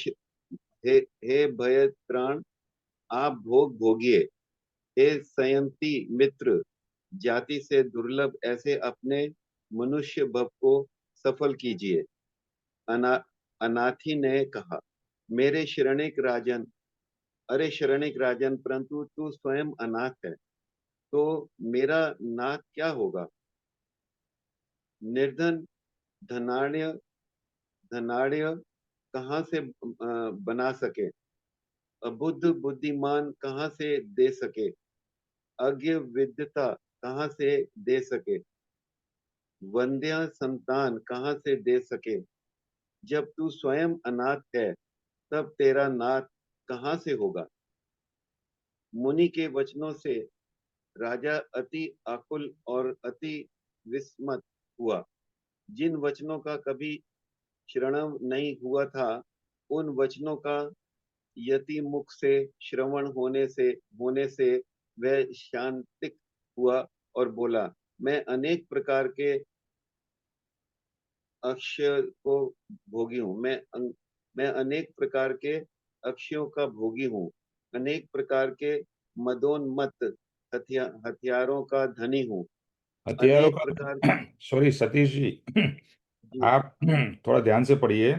हे, हे भय त्राण, आप भोग भोगिए। हे संयंती मित्र, जाति से दुर्लभ ऐसे अपने मनुष्य भव को सफल कीजिए। अना अनाथी ने कहा, मेरे शरणिक राजन, अरे शरणिक राजन, परंतु तू स्वयं अनाथ है, तो मेरा नाथ क्या होगा। निर्धन धनाढ़ धनाढ़ कहाँ से बना सके। अबुद्ध बुद्धिमान कहाँ से दे सके। अज्ञ विद्यता कहाँ से दे सके। वंद्या संतान कहाँ से दे सके। जब तू स्वयं अनाथ है तब तेरा नाथ कहाँ से होगा। मुनि के वचनों से राजा अति आकुल और अति विस्मत हुआ। जिन वचनों का कभी श्रवण नहीं हुआ था, उन वचनों का यति मुख से श्रवण होने से वह शांतिक हुआ और बोला, मैं अनेक प्रकार के अक्षय को भोगी हूँ। मैं अनेक प्रकार के अक्षयों का भोगी हूँ। अनेक प्रकार के मदोन्मत्त हथियारों का धनी हूँ। हथियारों अनेक प्रकार का सॉरी सतीश जी, जी आप थोड़ा ध्यान से पढ़िए,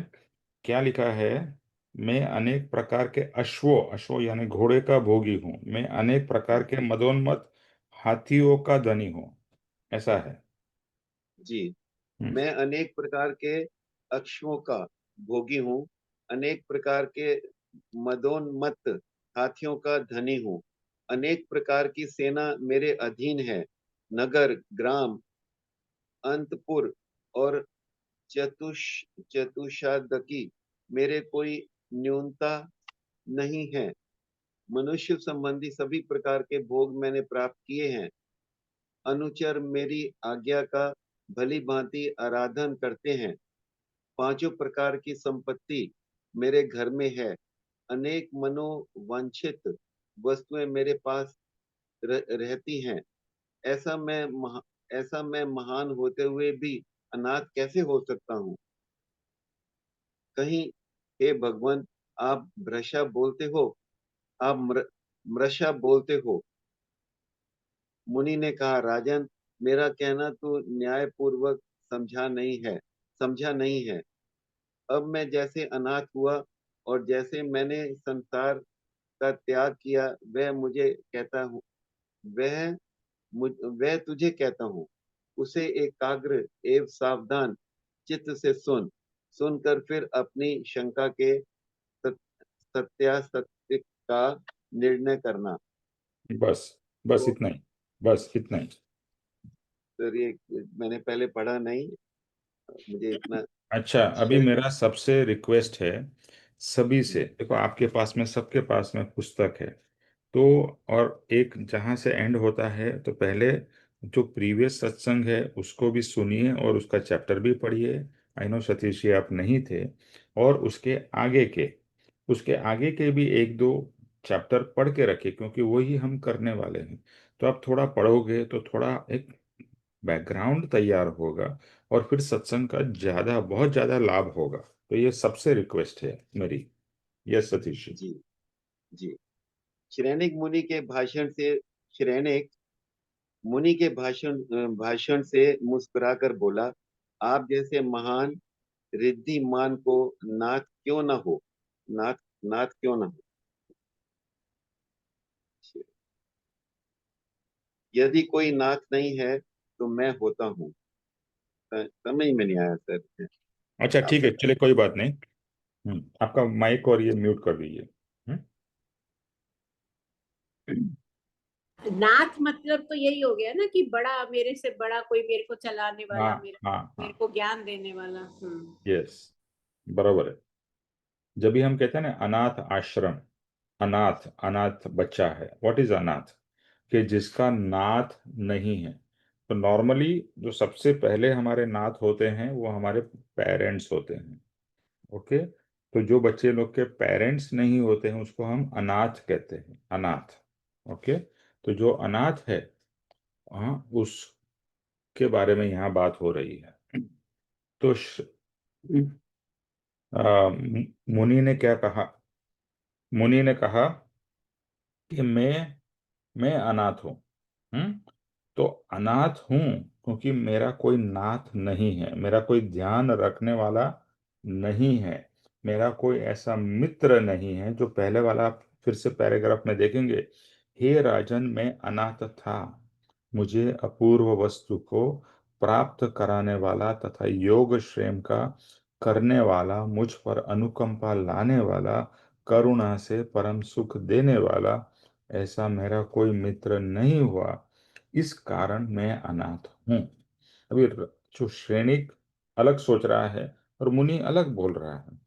क्या लिखा है। मैं अनेक प्रकार के अश्वों, अश्व यानी घोड़े का भोगी हूँ, मैं अनेक प्रकार के मदोन्मत्त हाथियों का धनी हूँ, ऐसा है। जी। हम्म, मैं अनेक प्रकार के अश्वों का भोगी हूँ, अनेक प्रकार के मदोन्मत्त हाथियों का धनी हूँ, अनेक प्रकार की सेना मेरे अधीन है, नगर ग्राम अंतपुर और चतुष चतुष्पादकी मेरे कोई न्यूनता नहीं है। मनुष्य संबंधी सभी प्रकार के भोग मैंने प्राप्त किए हैं। अनुचर मेरी आज्ञा का भली भांति आराधन करते हैं। पांचों प्रकार की संपत्ति मेरे घर में है। अनेक मनोवांछित वस्तुएं मेरे पास रहती हैं। ऐसा मैं महा, ऐसा मैं महान होते हुए भी अनाथ कैसे हो सकता हूँ? कहीं हे भगवान, आप भ्रशा बोलते हो, आप मृषा बोलते हो। मुनि ने कहा, राजन, मेरा कहना तो न्याय पूर्वक समझा नहीं है। अब मैं जैसे अनाथ हुआ और जैसे मैंने संसार का त्याग किया, वह वह तुझे कहता हूँ। उसे एकाग्र एवं सावधान चित्त से सुनकर फिर अपनी शंका के सत्यासत्य का निर्णय करना। बस बस तो इतना ही, बस इतना ही। सर, ये मैंने पहले पढ़ा नहीं, मुझे इतना अच्छा, अभी शेयर कर। मेरा सबसे रिक्वेस्ट है सभी से, जी देखो आपके पास में, सबके पास में पुस्तक है, तो और एक जहाँ से एंड होता है, तो पहले जो प्रीवियस सत्संग है उसको भी सुनिए और उसका चैप्टर भी पढ़िए। आई नो सतीश जी आप नहीं थे, और उसके आगे के भी एक दो चैप्टर पढ़ के रखिए, क्योंकि वही हम करने वाले हैं। तो आप थोड़ा पढ़ोगे तो थोड़ा एक बैकग्राउंड तैयार होगा, और फिर सत्संग का बहुत ज्यादा लाभ होगा। तो ये सबसे रिक्वेस्ट है मेरी। यस सतीश जी। जी जी। श्रेणिक मुनि के भाषण से श्रेणिक मुनि के भाषण से मुस्कुराकर बोला, आप जैसे महान रिद्धिमान को नाथ क्यों न हो? नाथ नाथ क्यों न हो? यदि कोई नाथ नहीं है तो मैं होता हूँ। समझ में नहीं आया सर, अच्छा आप ठीक है, बताइए। चलिए कोई बात नहीं। आपका माइक और ये म्यूट कर दीजिए। नाथ मतलब तो यही हो गया ना कि बड़ा, मेरे से बड़ा कोई, मेरे को चलाने हाँ वाला, हाँ मेरे हाँ, को ज्ञान देने वाला। यस, बराबर है। जब भी हम कहते हैं ना अनाथ आश्रम, अनाथ, अनाथ बच्चा है, व्हाट इज अनाथ, कि जिसका नाथ नहीं है। तो नॉर्मली जो सबसे पहले हमारे नाथ होते हैं वो हमारे पेरेंट्स होते हैं। ओके, तो जो बच्चे लोग के पेरेंट्स नहीं होते हैं उसको हम अनाथ कहते हैं, अनाथ। ओके, तो जो अनाथ है, हाँ, उसके बारे में यहाँ बात हो रही है। तो मुनि ने क्या कहा, मुनि ने कहा कि मैं अनाथ हूँ। हम्म, तो अनाथ हूँ क्योंकि मेरा कोई नाथ नहीं है, मेरा कोई ध्यान रखने वाला नहीं है, मेरा कोई ऐसा मित्र नहीं है। जो पहले वाला आप फिर से पैराग्राफ में देखेंगे, हे राजन मैं अनाथ था, मुझे अपूर्व वस्तु को प्राप्त कराने वाला तथा योग क्षेम का करने वाला, मुझ पर अनुकंपा लाने वाला, करुणा से परम सुख देने वाला ऐसा मेरा कोई मित्र नहीं हुआ, इस कारण मैं अनाथ हूं। अभी जो श्रेणिक अलग सोच रहा है और मुनि अलग बोल रहा है,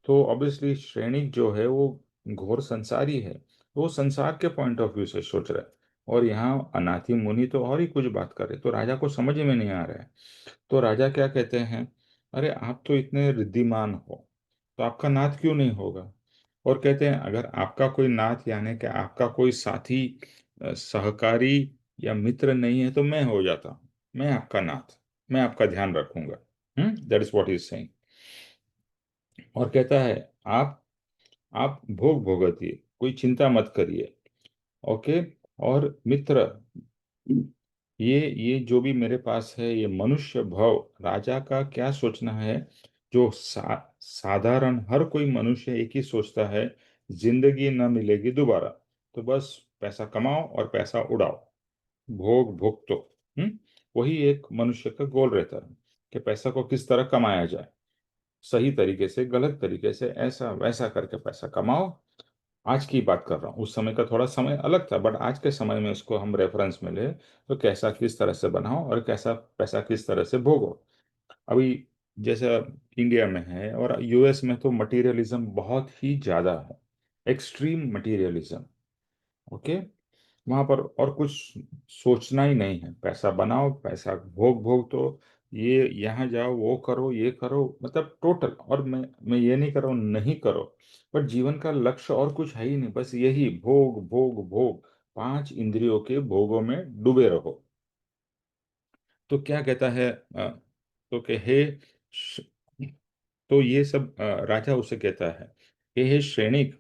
तो ऑब्वियसली श्रेणिक जो है वो घोर संसारी है, वो संसार के पॉइंट ऑफ व्यू से सोच रहा है, और यहाँ अनाथी मुनि तो और ही कुछ बात कर रहे, तो राजा को समझ में नहीं आ रहा है। तो राजा क्या कहते हैं, अरे आप तो इतने रिद्धिमान हो, तो आपका नाथ क्यों नहीं होगा। और कहते हैं अगर आपका कोई नाथ यानी कि आपका कोई साथी, सहकारी या मित्र नहीं है, तो मैं हो जाता हूँ, मैं आपका नाथ, मैं आपका ध्यान रखूंगा। That is what is saying. और कहता है आप भोग भोगतिए, कोई चिंता मत करिए। ओके, और मित्र, ये जो भी मेरे पास है, ये मनुष्य भव, राजा का क्या सोचना है? जो साधारण हर कोई मनुष्य एक ही सोचता है, जिंदगी न मिलेगी दोबारा, तो बस पैसा कमाओ और पैसा उड़ाओ, भोग भुगतो। हम्म वही एक मनुष्य का गोल रहता है कि पैसा को किस तरह कमाया जाए, सही तरीके से, गलत तरीके से, ऐसा वैसा करके पैसा कमाओ। आज की बात कर रहा हूँ, उस समय का थोड़ा समय अलग था, बट आज के समय में इसको हम रेफरेंस में ले, तो कैसा किस तरह से बनाओ और कैसा पैसा किस तरह से भोगो। अभी जैसा इंडिया में है और यूएस में, तो मटेरियलिज्म बहुत ही ज्यादा है, एक्सट्रीम मटेरियलिज्म। ओके, वहां पर और कुछ सोचना ही नहीं है, पैसा बनाओ, पैसा भोग भोग, तो ये यहाँ जाओ, वो करो, ये करो, मतलब टोटल। और मैं ये नहीं कर रहा हूँ नहीं करो, पर जीवन का लक्ष्य और कुछ है ही नहीं, बस यही भोग भोग भोग, पांच इंद्रियों के भोगों में डूबे रहो। तो क्या कहता है तो कि हे श- तो ये सब राजा उसे कहता है कि हे श्रेणिक,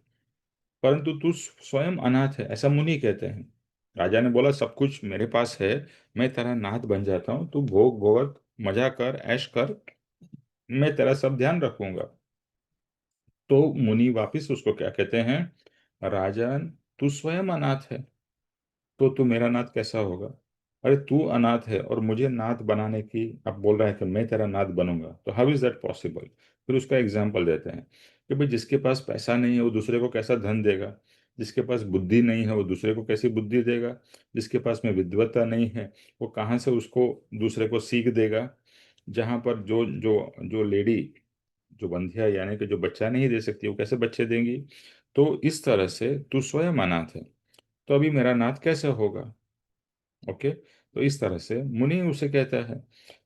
परंतु तू स्वयं अनाथ है, ऐसा मुनि कहते हैं। राजा ने बोला सब कुछ मेरे पास है, मैं तेरा नाथ बन जाता हूँ, तू भोग भोगत मजा कर, ऐश कर, मैं तेरा सब ध्यान रखूंगा। तो मुनि वापिस उसको क्या कहते हैं, राजन तू स्वयं अनाथ है, तो तू मेरा नाथ कैसा होगा? अरे तू अनाथ है और मुझे नाथ बनाने की अब बोल रहा है कि मैं तेरा नाथ बनूंगा, तो हाउ इज दैट पॉसिबल? फिर उसका एग्जाम्पल देते हैं कि भाई जिसके पास पैसा नहीं है वो दूसरे को कैसा धन देगा, जिसके पास बुद्धि नहीं है वो दूसरे को कैसी बुद्धि देगा, जिसके पास में विद्वत्ता नहीं है वो कहाँ से उसको दूसरे को सीख देगा। जहाँ पर जो जो जो लेडी, जो बंधिया यानी कि जो बच्चा नहीं दे सकती, वो कैसे बच्चे देंगी? तो इस तरह से तू स्वयं अनाथ है, तो अभी मेरा नाथ कैसे होगा? ओके, तो इस तरह से मुनि उसे कहता है।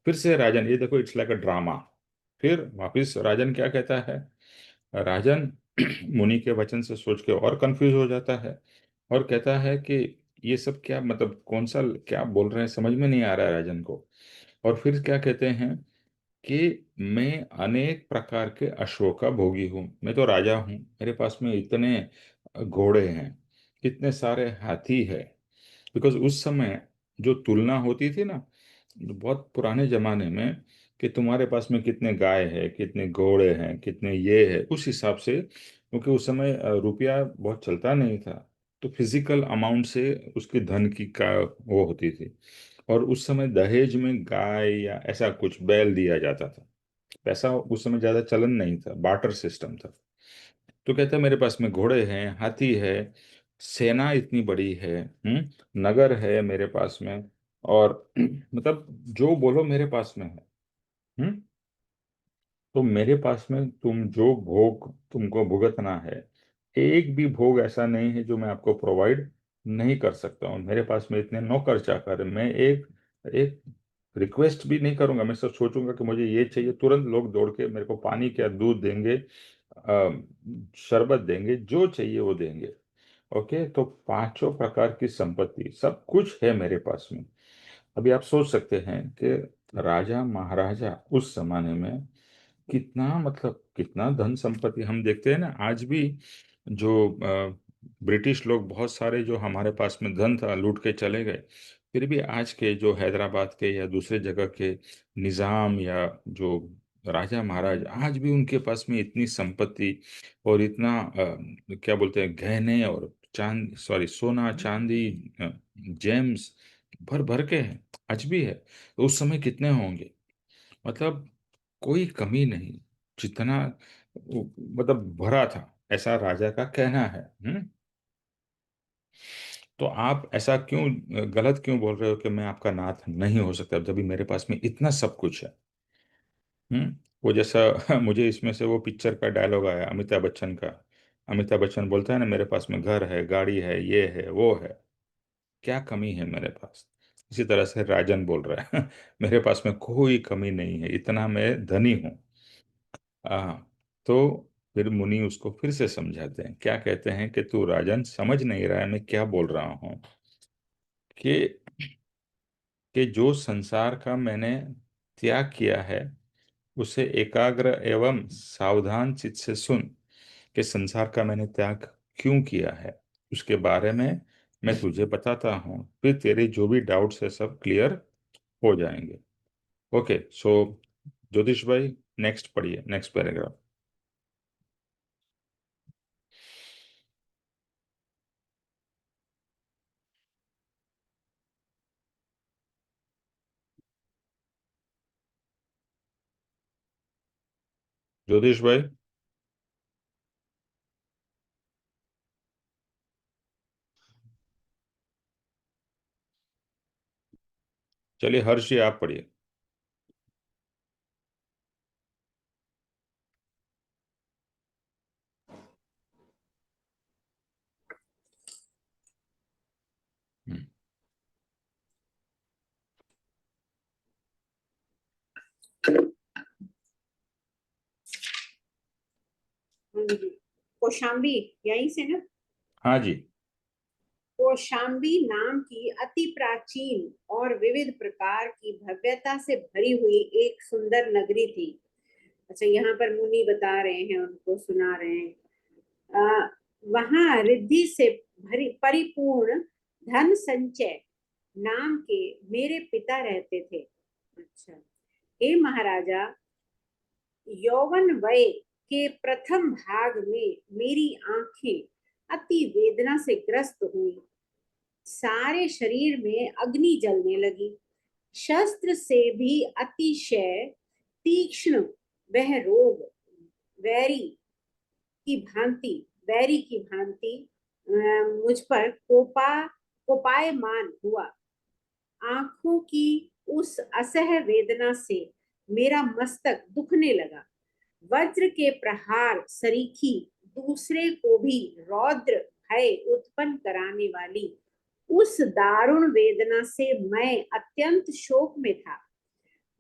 फिर से राजन, ये देखो इट्स लाइक अ ड्रामा। फिर वापिस राजन क्या कहता है, राजन मुनि के वचन से सोच के और कंफ्यूज हो जाता है और कहता है कि ये सब क्या, मतलब कौन सा क्या बोल रहे हैं, समझ में नहीं आ रहा है राजन को। और फिर क्या कहते हैं कि मैं अनेक प्रकार के अश्वों का भोगी हूँ, मैं तो राजा हूँ, मेरे पास में इतने घोड़े हैं, कितने सारे हाथी है। बिकॉज उस समय जो तुलना होती थी ना, बहुत पुराने जमाने में, कि तुम्हारे पास में कितने गाय है, कितने घोड़े हैं, कितने ये है, उस हिसाब से, क्योंकि उस समय रुपया बहुत चलता नहीं था, तो फिजिकल अमाउंट से उसकी धन की का वो होती थी। और उस समय दहेज में गाय या ऐसा कुछ बैल दिया जाता था, पैसा उस समय ज्यादा चलन नहीं था, बार्टर सिस्टम था। तो कहता है मेरे पास में घोड़े हैं, हाथी है, सेना इतनी बड़ी है, नगर है मेरे पास में, और मतलब जो बोलो मेरे पास में है। हम्म तो मेरे पास में तुम जो भोग तुमको भुगतना है, एक भी भोग ऐसा नहीं है जो मैं आपको प्रोवाइड नहीं कर सकता हूँ। मेरे पास में इतने नौकर चाकर हैं, मैं एक एक रिक्वेस्ट भी नहीं करूंगा, मैं सब सोचूंगा कि मुझे ये चाहिए, तुरंत लोग दौड़ के मेरे को पानी क्या दूध देंगे, शरबत देंगे, जो चाहिए वो देंगे। ओके, तो पांचों प्रकार की संपत्ति सब कुछ है मेरे पास में। अभी आप सोच सकते हैं कि राजा महाराजा उस जमाने में कितना, मतलब कितना धन संपत्ति। हम देखते हैं ना आज भी, जो ब्रिटिश लोग बहुत सारे जो हमारे पास में धन था लूट के चले गए, फिर भी आज के जो हैदराबाद के या दूसरे जगह के निजाम या जो राजा महाराज, आज भी उनके पास में इतनी संपत्ति और इतना क्या बोलते हैं, गहने और चांद, सॉरी, सोना चांदी, जेम्स भर भर के हैं, आज भी है। तो उस समय कितने होंगे, मतलब कोई कमी नहीं, जितना मतलब भरा था, ऐसा राजा का कहना है। तो आप ऐसा क्यों गलत क्यों बोल रहे हो कि मैं आपका नाथ नहीं हो सकता जब भी मेरे पास में इतना सब कुछ है? वो जैसा मुझे इसमें से वो पिक्चर का डायलॉग आया अमिताभ बच्चन का। अमिताभ बच्चन बोलता है ना, मेरे पास में घर है, गाड़ी है, ये है, वो है, क्या कमी है मेरे पास? इसी तरह से राजन बोल रहा है मेरे पास में कोई कमी नहीं है, इतना मैं धनी हूँ। हाँ, तो फिर मुनि उसको फिर से समझाते हैं, क्या कहते हैं कि तू राजन समझ नहीं रहा है मैं क्या बोल रहा हूँ, कि जो संसार का मैंने त्याग किया है, उसे एकाग्र एवं सावधान चित्त से सुन, कि संसार का मैंने त्याग क्यों किया है, उसके बारे में मैं तुझे बताता हूँ, फिर तेरे जो भी डाउट्स है सब क्लियर हो जाएंगे। ओके, सो ज्योतिष भाई नेक्स्ट पढ़िए, नेक्स्ट पैराग्राफ। ज्योतिष भाई, चलिए हर्ष जी आप पढ़िए। हम्म, कौशाम्बी यहीं से ना। हाँ जी। कौशाम्बी नाम की अति प्राचीन और विविध प्रकार की भव्यता से भरी हुई एक सुंदर नगरी थी। अच्छा, यहाँ पर मुनि बता रहे हैं, उनको सुना रहे हैं। वहां रिद्धि से भरी परिपूर्ण धन संचय नाम के मेरे पिता रहते थे। अच्छा, हे महाराजा, यौवन वय के प्रथम भाग में मेरी आंखें अति वेदना से ग्रस्त हुई। सारे शरीर में अग्नि जलने लगी। शस्त्र से भी अतिशय तीक्ष्ण वह रोग वैरी की भांति मुझ पर कोपायमान हुआ। आंखों की उस असह्य वेदना से मेरा मस्तक दुखने लगा। वज्र के प्रहार सरीखी दूसरे को भी रौद्र भय उत्पन्न कराने वाली उस दारुण वेदना से मैं अत्यंत शोक में था।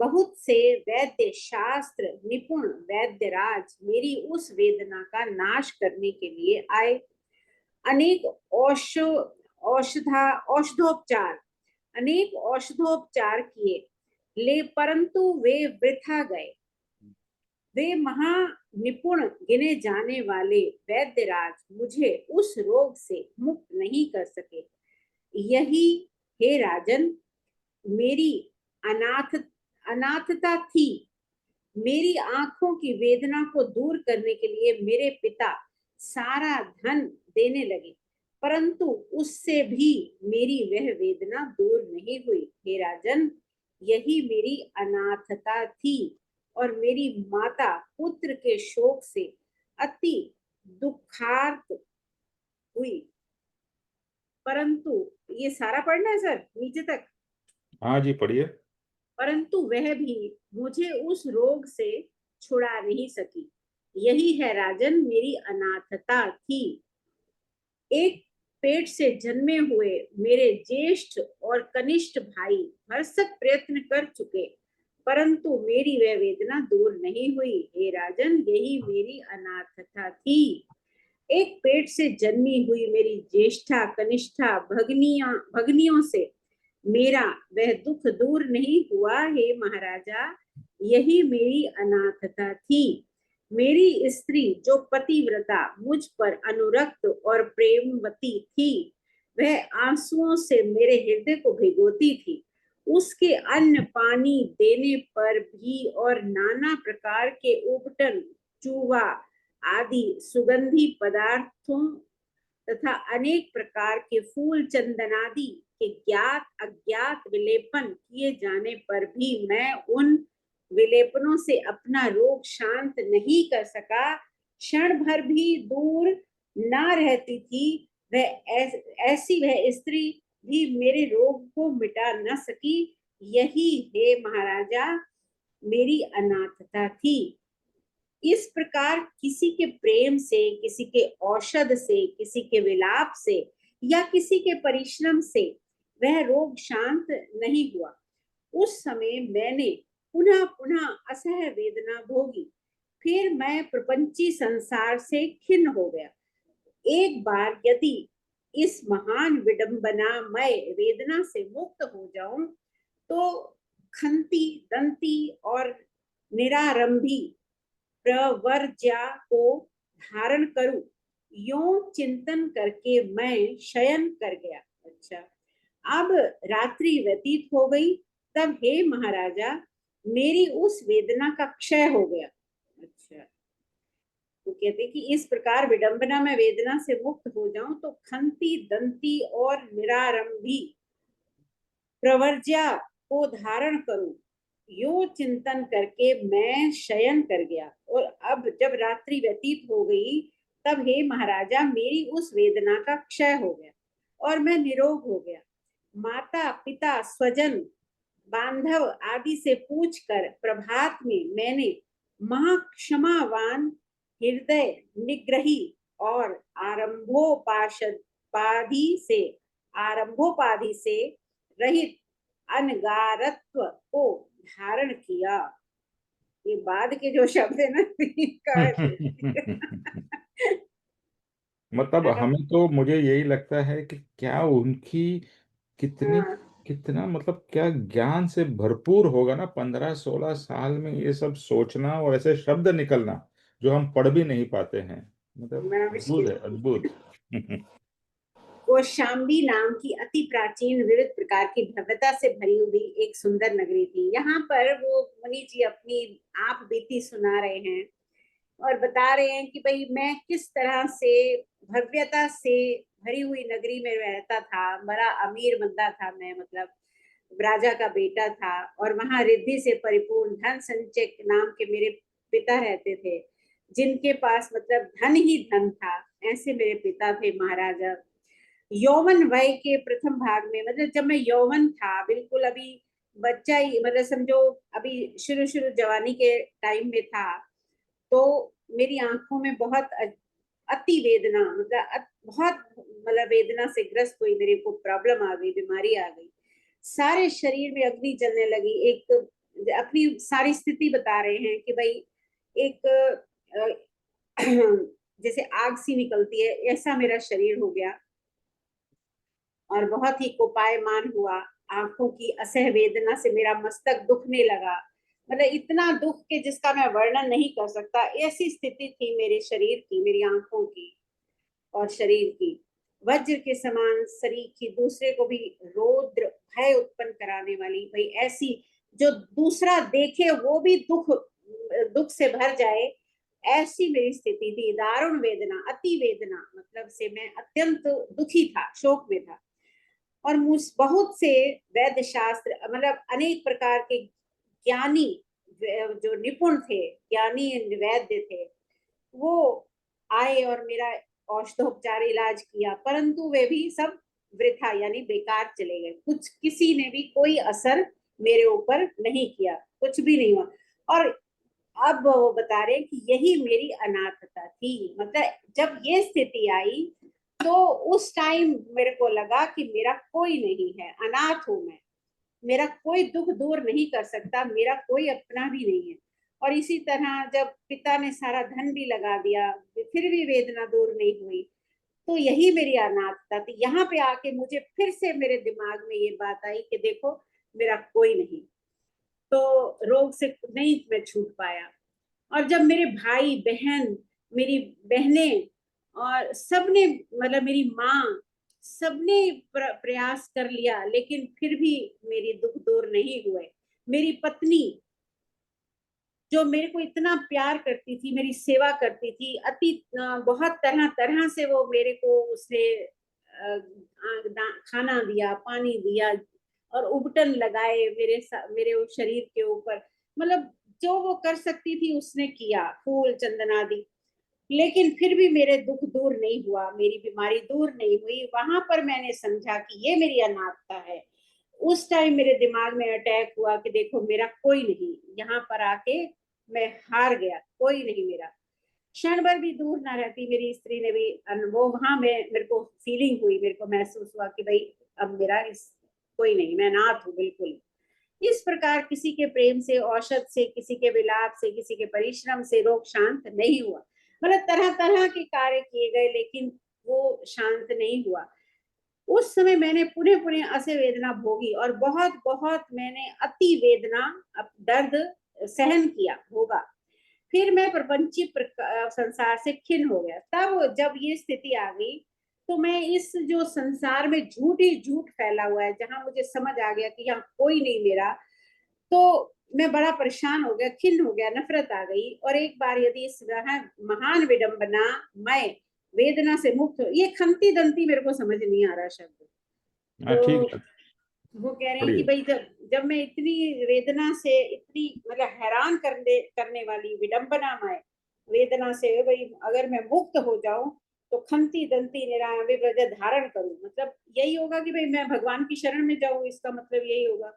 बहुत से वैद्य शास्त्र निपुण वैद्यराज मेरी उस वेदना का नाश करने के लिए आए। अनेक औषधोपचार अनेक औषधोपचार किए, ले परंतु वे वृथा गए। वे महा निपुण गिने जाने वाले वैद्यराज मुझे उस रोग से मुक्त नहीं कर सके। यही, हे राजन, मेरी अनाथता थी। मेरी आंखों की वेदना को दूर करने के लिए मेरे पिता सारा धन देने लगे, परंतु उससे भी मेरी वह वेदना दूर नहीं हुई। हे राजन, यही मेरी अनाथता थी और मेरी माता पुत्र के शोक से अति दुखार्त हुई। परंतु ये सारा पढ़ना है सर, नीचे तक। हाँ जी पढ़िए। परंतु वह भी मुझे उस रोग से छुड़ा नहीं सकी। यही है राजन, मेरी अनाथता थी। एक पेट से जन्मे हुए मेरे ज्येष्ठ और कनिष्ठ भाई भरसक प्रयत्न कर चुके, परंतु मेरी वह वेदना दूर नहीं हुई। हे राजन, यही मेरी अनाथता थी। एक पेट से जन्मी हुई मेरी ज्येष्ठा कनिष्ठा भगनियों से मेरा वह दुख दूर नहीं हुआ। हे महाराजा, यही मेरी अनाथता थी। मेरी स्त्री जो पतिव्रता मुझ पर अनुरक्त और प्रेमवती थी, वह आंसुओं से मेरे हृदय को भिगोती थी। उसके अन्न पानी देने पर भी और नाना प्रकार के उपटन, चूहा आदि सुगंधी पदार्थों तथा अनेक प्रकार के फूल चंदनादि के ज्ञात अज्ञात विलेपन किए जाने पर भी मैं उन विलेपनों से अपना रोग शांत नहीं कर सका। क्षण भर भी दूर न रहती थी वह ऐसी वह स्त्री भी मेरे रोग को मिटा न सकी। यही, हे महाराजा, मेरी अनाथता थी। इस प्रकार किसी के प्रेम से, किसी के औषध से, किसी के विलाप से या किसी के परिश्रम से वह रोग शांत नहीं हुआ। उस समय मैंने पुनः पुनः असह्य वेदना भोगी। फिर मैं प्रपंची संसार से खिन्न हो गया। एक बार यदि इस महान विडंबनामय वेदना से मुक्त हो जाऊं तो खंती दंती और निरारंभी प्रवर्ज्या को धारण करूं, यो चिंतन करके मैं शयन कर गया। अच्छा, अब रात्रि व्यतीत हो गई, तब हे महाराजा मेरी उस वेदना का क्षय हो गया। अच्छा, तो कहते कि इस प्रकार विडंबना में वेदना से मुक्त हो जाऊं तो खंती दंती और निरारंभी प्रवर्ज्या को धारण करूं, यो चिंतन करके मैं शयन कर गया। और अब जब रात्रि व्यतीत हो गई, तब हे महाराजा मेरी उस वेदना का क्षय हो गया और मैं निरोग हो गया। माता पिता स्वजन बांधव आदि से पूछकर प्रभात में मैंने महाक्षमावान हृदय निग्रही और आरंभोपाधि से रहित अनगारत्व को धारण किया। ये बाद के जो शब्द है ना मतलब हमें तो मुझे यही लगता है कि क्या उनकी कितनी हाँ, कितना मतलब क्या ज्ञान से भरपूर होगा ना, 15-16 साल में ये सब सोचना और ऐसे शब्द निकलना जो हम पढ़ भी नहीं पाते हैं। मतलब मैं अद्भुत है, अद्भुत। कौशाम्बी नाम की अति प्राचीन विविध प्रकार की भव्यता से भरी हुई एक सुंदर नगरी थी। यहाँ पर वो मुनि जी अपनी आप बीती सुना रहे हैं और बता रहे हैं कि भाई मैं किस तरह से भव्यता से भरी हुई नगरी में रहता था, बड़ा अमीर बंदा था मैं, मतलब राजा का बेटा था, और वहां रिद्धि से परिपूर्ण धन संचय नाम के मेरे पिता रहते थे, जिनके पास मतलब धन ही धन था। ऐसे मेरे पिता थे महाराजा। यौवन वय के प्रथम भाग में, मतलब जब मैं यौवन था, बिल्कुल अभी बच्चा ही, मतलब समझो अभी शुरू शुरू जवानी के टाइम में था, तो मेरी आंखों में बहुत अति वेदना, मतलब बहुत मतलब वेदना से ग्रस्त हुई, मेरे को प्रॉब्लम आ गई, बीमारी आ गई, सारे शरीर में अग्नि जलने लगी। एक अपनी सारी स्थिति बता रहे हैं कि भाई एक जैसे आग सी निकलती है, ऐसा मेरा शरीर हो गया और बहुत ही कोपायमान हुआ। आंखों की असह वेदना से मेरा मस्तक दुखने लगा, मतलब इतना दुख के जिसका मैं वर्णन नहीं कर सकता। ऐसी स्थिति थी मेरे शरीर की, मेरी आंखों की और शरीर की। वज्र के समान सरीखी, दूसरे को भी रौद्र भय उत्पन्न कराने वाली, भाई ऐसी जो दूसरा देखे वो भी दुख दुख से भर जाए, ऐसी मेरी स्थिति थी। दारुण वेदना, अति वेदना, मतलब से मैं अत्यंत दुखी था, शोक में था। और बहुत से वैद्य शास्त्र, मतलब अनेक प्रकार के ज्ञानी जो निपुण थे, ज्ञानी वैद्य थे, वो आए और मेरा औषधोपचार इलाज किया, परंतु वे भी सब वृथा यानी बेकार चले गए। कुछ किसी ने भी कोई असर मेरे ऊपर नहीं किया, कुछ भी नहीं हुआ। और अब वो बता रहे कि यही मेरी अनाथता थी, मतलब जब ये स्थिति आई तो उस टाइम मेरे को लगा कि मेरा कोई नहीं है, अनाथ हूं मैं, मेरा कोई दुख दूर नहीं कर सकता, मेरा कोई अपना भी नहीं है। और इसी तरह जब पिता ने सारा धन भी लगा दिया, फिर भी वेदना दूर नहीं हुई, तो यही मेरी अनाथता थी। यहाँ पे आके मुझे फिर से मेरे दिमाग में ये बात आई कि देखो मेरा कोई नहीं, तो रोग से नहीं मैं छूट पाया। और जब मेरे भाई बहन, मेरी बहनें और सबने, मतलब मेरी माँ, सबने प्रयास कर लिया, लेकिन फिर भी मेरी दुख दूर नहीं हुए। मेरी पत्नी जो मेरे को इतना प्यार करती थी, मेरी सेवा करती थी, बहुत तरह तरह से वो मेरे को उसने खाना दिया, पानी दिया और उबटन लगाए मेरे उस शरीर के ऊपर, मतलब जो वो कर सकती थी उसने किया, फूल चंदन आदि। लेकिन फिर भी मेरे दुख दूर नहीं हुआ, मेरी बीमारी दूर नहीं हुई। वहां पर मैंने समझा कि ये मेरी अनाथता है। उस टाइम मेरे दिमाग में अटैक हुआ कि देखो मेरा कोई नहीं, यहाँ पर आके मैं हार गया, कोई नहीं मेरा। क्षण भर भी दूर ना रहती, मेरी स्त्री ने भी वो वहां में मेरे को फीलिंग हुई, मेरे को महसूस हुआ कि भाई अब मेरा इस कोई नहीं, मैं अनाथ हूँ बिल्कुल। इस प्रकार किसी के प्रेम से, औषध से, किसी के विलाप से, किसी के परिश्रम से रोग शांत नहीं हुआ। मतलब तरह तरह के कार्य किए गए, लेकिन वो शांत नहीं हुआ। उस समय मैंने पुनः पुनः असे वेदना भोगी और बहुत बहुत मैंने अति वेदना, दर्द सहन किया होगा। फिर मैं प्रपंची संसार से खिन्न हो गया। तब जब ये स्थिति आ गई, तो मैं इस जो संसार में झूठ ही झूठ फैला हुआ है, जहां मुझे समझ आ गया कि यहाँ कोई नहीं मेरा, तो मैं बड़ा परेशान हो गया, खिन्न हो गया, नफरत आ गई। और एक बार यदि इस महान विडंबना मैं वेदना से मुक्त हो, ये खंती दंती मेरे को समझ नहीं आ रहा शब्द। हाँ ठीक तो है, वो कह रहे हैं कि पढ़िए। भाई जब जब मैं इतनी वेदना से, इतनी मतलब हैरान करने वाली विडंबनामय वेदना से भाई अगर मैं मुक्त हो जाऊं, तो खंती दंती निरामय विव्रज धारण करूं, मतलब यही होगा कि भाई मैं भगवान की शरण में जाऊं, इसका मतलब यही होगा।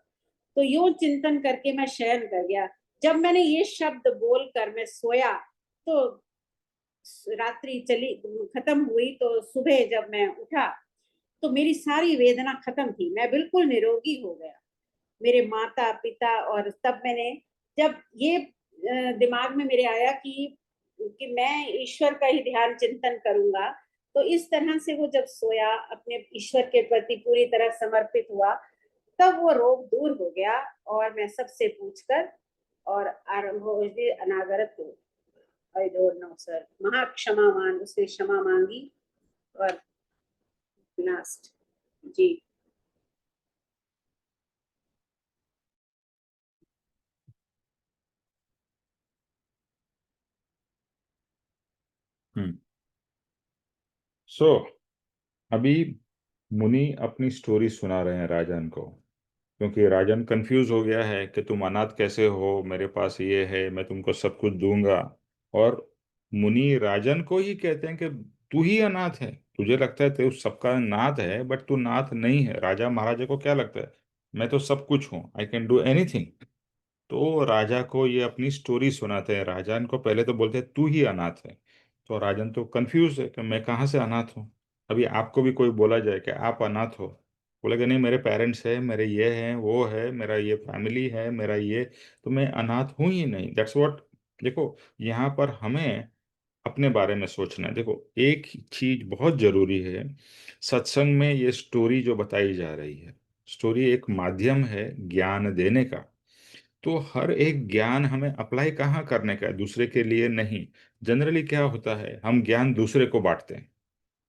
तो यो चिंतन करके मैं शयन कर गया। जब मैंने ये शब्द बोलकर मैं सोया, तो रात्रि चली खत्म हुई, तो सुबह जब मैं उठा, तो मेरी सारी वेदना खत्म थी, मैं बिल्कुल निरोगी हो गया। मेरे माता पिता, और तब मैंने जब ये दिमाग में मेरे आया कि मैं ईश्वर का ही ध्यान चिंतन करूंगा, तो इस तरह से वो जब सोया, अपने ईश्वर के प्रति पूरी तरह समर्पित हुआ, तब वो रोग दूर हो गया। और मैं सबसे पूछकर और आरंभ हो गई अनागरत हो। आई डोंट नो सर, महा क्षमावान, उसने क्षमा मांगी और लास्ट। जी। हम्म। सो अभी मुनि अपनी स्टोरी सुना रहे हैं राजन को, क्योंकि राजन कंफ्यूज हो गया है कि तुम अनाथ कैसे हो, मेरे पास ये है, मैं तुमको सब कुछ दूंगा। और मुनि राजन को ही कहते हैं कि तू ही अनाथ है, तुझे लगता है तू सबका नाथ है, बट तू नाथ नहीं है। राजा महाराजा को क्या लगता है, मैं तो सब कुछ हूँ, आई कैन डू एनीथिंग। तो राजा को ये अपनी स्टोरी सुनाते हैं। राजन को पहले तो बोलते हैं तू ही अनाथ है। तो राजन तो कंफ्यूज है कि मैं कहाँ से अनाथ हूँ। अभी आपको भी कोई बोला जाए कि आप अनाथ हो, बोलेगा नहीं मेरे पेरेंट्स है, मेरे ये हैं वो है, मेरा ये फैमिली है, मेरा ये, तो मैं अनाथ हूँ ही नहीं। That's what. देखो, यहाँ पर हमें अपने बारे में सोचना है। देखो, एक चीज बहुत जरूरी है, सत्संग में ये स्टोरी जो बताई जा रही है, स्टोरी एक माध्यम है ज्ञान देने का। तो हर एक ज्ञान हमें अप्लाई कहाँ करने का है, दूसरे के लिए नहीं। जनरली क्या होता है, हम ज्ञान दूसरे को बांटते हैं,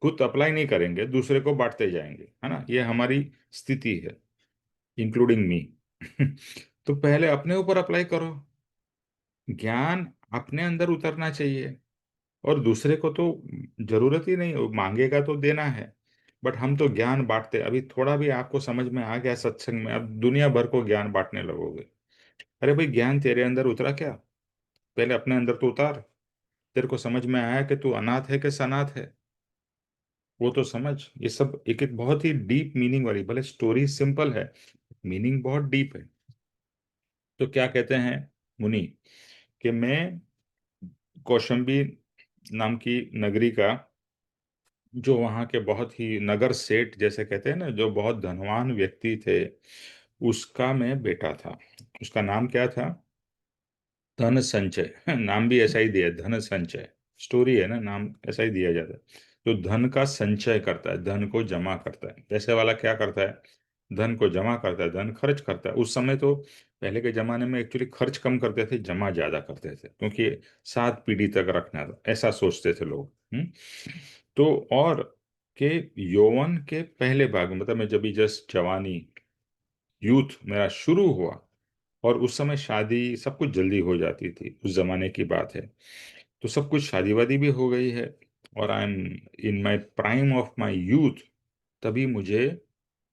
खुद अप्लाई नहीं करेंगे, दूसरे को बांटते जाएंगे, है ना, ये हमारी स्थिति है, इंक्लूडिंग मी। तो पहले अपने ऊपर अप्लाई करो, ज्ञान अपने अंदर उतरना चाहिए। और दूसरे को तो जरूरत ही नहीं, वो मांगेगा तो देना है। बट हम तो ज्ञान बांटते, अभी थोड़ा भी आपको समझ में आ गया सत्संग में, अब दुनिया भर को ज्ञान बांटने लगोगे। अरे भाई, ज्ञान तेरे अंदर उतरा क्या, पहले अपने अंदर तो उतार। तेरे को समझ में आया कि तू अनाथ है कि सनाथ है, वो तो समझ। ये सब एक एक बहुत ही डीप मीनिंग वाली, भले स्टोरी सिंपल है, मीनिंग बहुत डीप है। तो क्या कहते हैं मुनि, कि मैं कौशंबी नाम की नगरी का, जो वहाँ के बहुत ही नगर सेठ जैसे कहते हैं ना, जो बहुत धनवान व्यक्ति थे, उसका मैं बेटा था। उसका नाम क्या था, धन संचय। नाम भी ऐसा ही दिया, धन संचय। स्टोरी है ना, नाम ऐसा ही दिया जाता है। तो धन का संचय करता है, धन को जमा करता है। पैसे वाला क्या करता है, धन को जमा करता है, धन खर्च करता है। उस समय तो पहले के जमाने में एक्चुअली खर्च कम करते थे, जमा ज्यादा करते थे, क्योंकि 7 पीढ़ी तक रखना था, ऐसा सोचते थे लोग। तो और के यौवन के पहले भाग में, मतलब मैं जब भी जस्ट जवानी, यूथ मेरा शुरू हुआ, और उस समय शादी सब कुछ जल्दी हो जाती थी, उस जमाने की बात है। तो सब कुछ शादी वादी भी हो गई है, और I am in my prime of my youth. तभी मुझे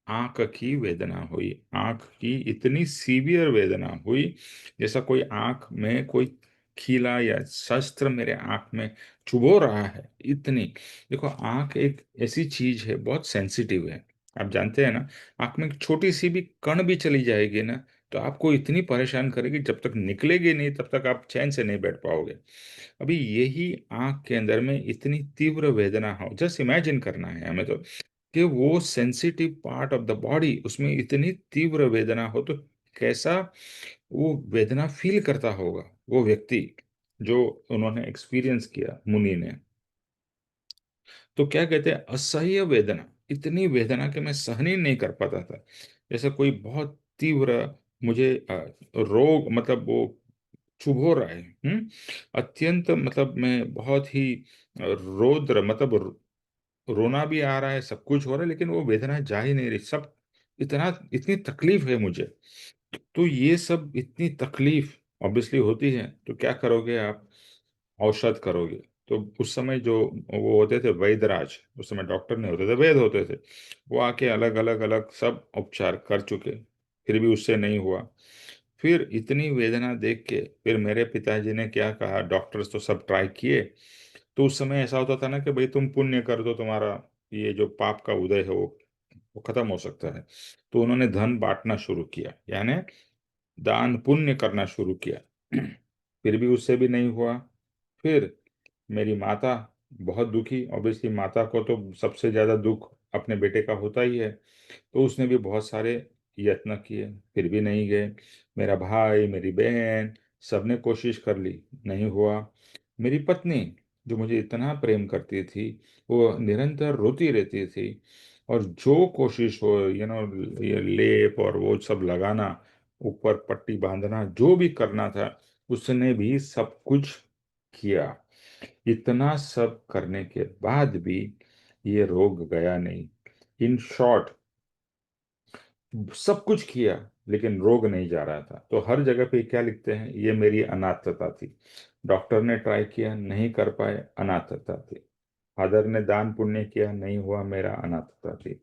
आंख की वेदना हुई, आंख की इतनी सीवियर वेदना हुई, जैसा कोई आंख में कोई खीला या शस्त्र मेरे आंख में चुभो रहा है, इतनी। देखो, आंख एक ऐसी चीज है, बहुत सेंसिटिव है। आप जानते हैं ना, आंख में एक छोटी सी भी कण भी चली जाएगी ना, तो आपको इतनी परेशान करेगी, जब तक निकलेगी नहीं तब तक आप चैन से नहीं बैठ पाओगे। अभी यही आंख के अंदर में इतनी तीव्र वेदना हो, जस्ट इमेजिन करना है हमें तो, कि वो sensitive part of the body, उसमें इतनी तीव्र वेदना हो, तो कैसा वो वेदना फील करता होगा वो व्यक्ति, जो उन्होंने एक्सपीरियंस किया मुनि ने। तो क्या कहते हैं, असह्य वेदना, इतनी वेदना कि मैं सहन ही नहीं कर पाता था। जैसे कोई बहुत तीव्र मुझे रोग, मतलब वो चुभ हो रहा है। अत्यंत, मतलब मैं बहुत ही रौद्र, मतलब रोना भी आ रहा है, सब कुछ हो रहा है, लेकिन वो वेदना जा ही नहीं रही। सब इतना, इतनी तकलीफ है मुझे। तो ये सब इतनी तकलीफ ऑब्वियसली होती है, तो क्या करोगे आप? औषध करोगे। तो उस समय जो वो होते थे वैद्यराज, उस समय डॉक्टर नहीं होते थे, वैद्य होते थे, वो आके अलग अलग अलग सब उपचार कर चुके, फिर भी उससे नहीं हुआ। फिर इतनी वेदना देख के फिर मेरे पिताजी ने क्या कहा, डॉक्टर्स तो सब ट्राई किए। तो उस समय ऐसा होता था ना कि भाई तुम पुण्य कर दो, तुम्हारा ये जो पाप का उदय है वो खत्म हो सकता है। तो उन्होंने धन बांटना शुरू किया, यानी दान पुण्य करना शुरू किया। फिर भी उससे भी नहीं हुआ। फिर मेरी माता बहुत दुखी, ऑब्वियसली माता को तो सबसे ज्यादा दुख अपने बेटे का होता ही है। तो उसने भी बहुत सारे यत्न किए, फिर भी नहीं गए। मेरा भाई, मेरी बहन, सबने कोशिश कर ली, नहीं हुआ। मेरी पत्नी, जो मुझे इतना प्रेम करती थी, वो निरंतर रोती रहती थी। और जो कोशिश हो, ये लेप और वो सब लगाना, ऊपर पट्टी बांधना, जो भी करना था, उसने भी सब कुछ किया। इतना सब करने के बाद भी ये रोग गया नहीं। इन शॉर्ट, सब कुछ किया लेकिन रोग नहीं जा रहा था। तो हर जगह पे क्या लिखते हैं, ये मेरी अनाथता थी। डॉक्टर ने ट्राई किया, नहीं कर पाए, अनाथता थी। फादर ने दान पुण्य किया, नहीं हुआ, मेरा अनाथता थी।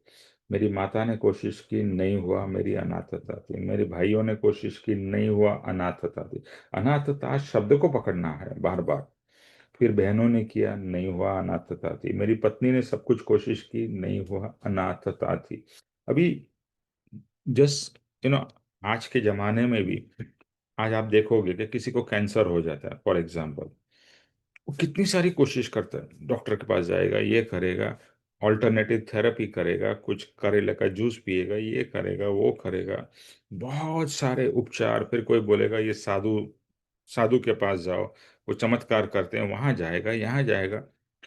मेरी माता ने कोशिश की, नहीं हुआ, मेरी अनाथता थी। मेरे भाइयों ने कोशिश की, नहीं हुआ, अनाथता थी। अनाथता शब्द को पकड़ना है बार बार। फिर बहनों ने किया, नहीं हुआ, अनाथता थी। मेरी पत्नी ने सब कुछ कोशिश की, नहीं हुआ, अनाथता थी। अभी जस्ट आज के जमाने में भी, आज आप देखोगे कि किसी को कैंसर हो जाता है फॉर एग्जाम्पल, वो कितनी सारी कोशिश करता है, डॉक्टर के पास जाएगा, ये करेगा, ऑल्टरनेटिव थेरेपी करेगा, कुछ करेले का जूस पिएगा, ये करेगा, वो करेगा, बहुत सारे उपचार। फिर कोई बोलेगा ये साधु, साधु के पास जाओ, वो चमत्कार करते हैं, वहां जाएगा, यहाँ जाएगा।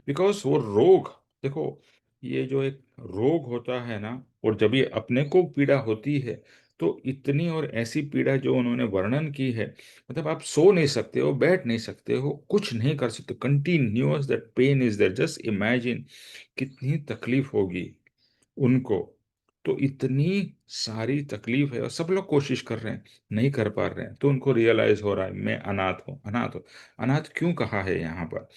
बिकॉज वो रोग, देखो, ये जो एक रोग होता है ना, और जब ये अपने को पीड़ा होती है, तो इतनी और ऐसी पीड़ा जो उन्होंने वर्णन की है, मतलब आप सो नहीं सकते हो, बैठ नहीं सकते हो, कुछ नहीं कर सकते, continuous that pain is there. Just imagine कितनी तकलीफ होगी उनको। तो इतनी सारी तकलीफ है और सब लोग कोशिश कर रहे हैं, नहीं कर पा रहे हैं। तो उनको रियलाइज हो रहा है मैं अनाथ हूँ, अनाथ हूँ। अनाथ क्यों कहा है यहाँ पर?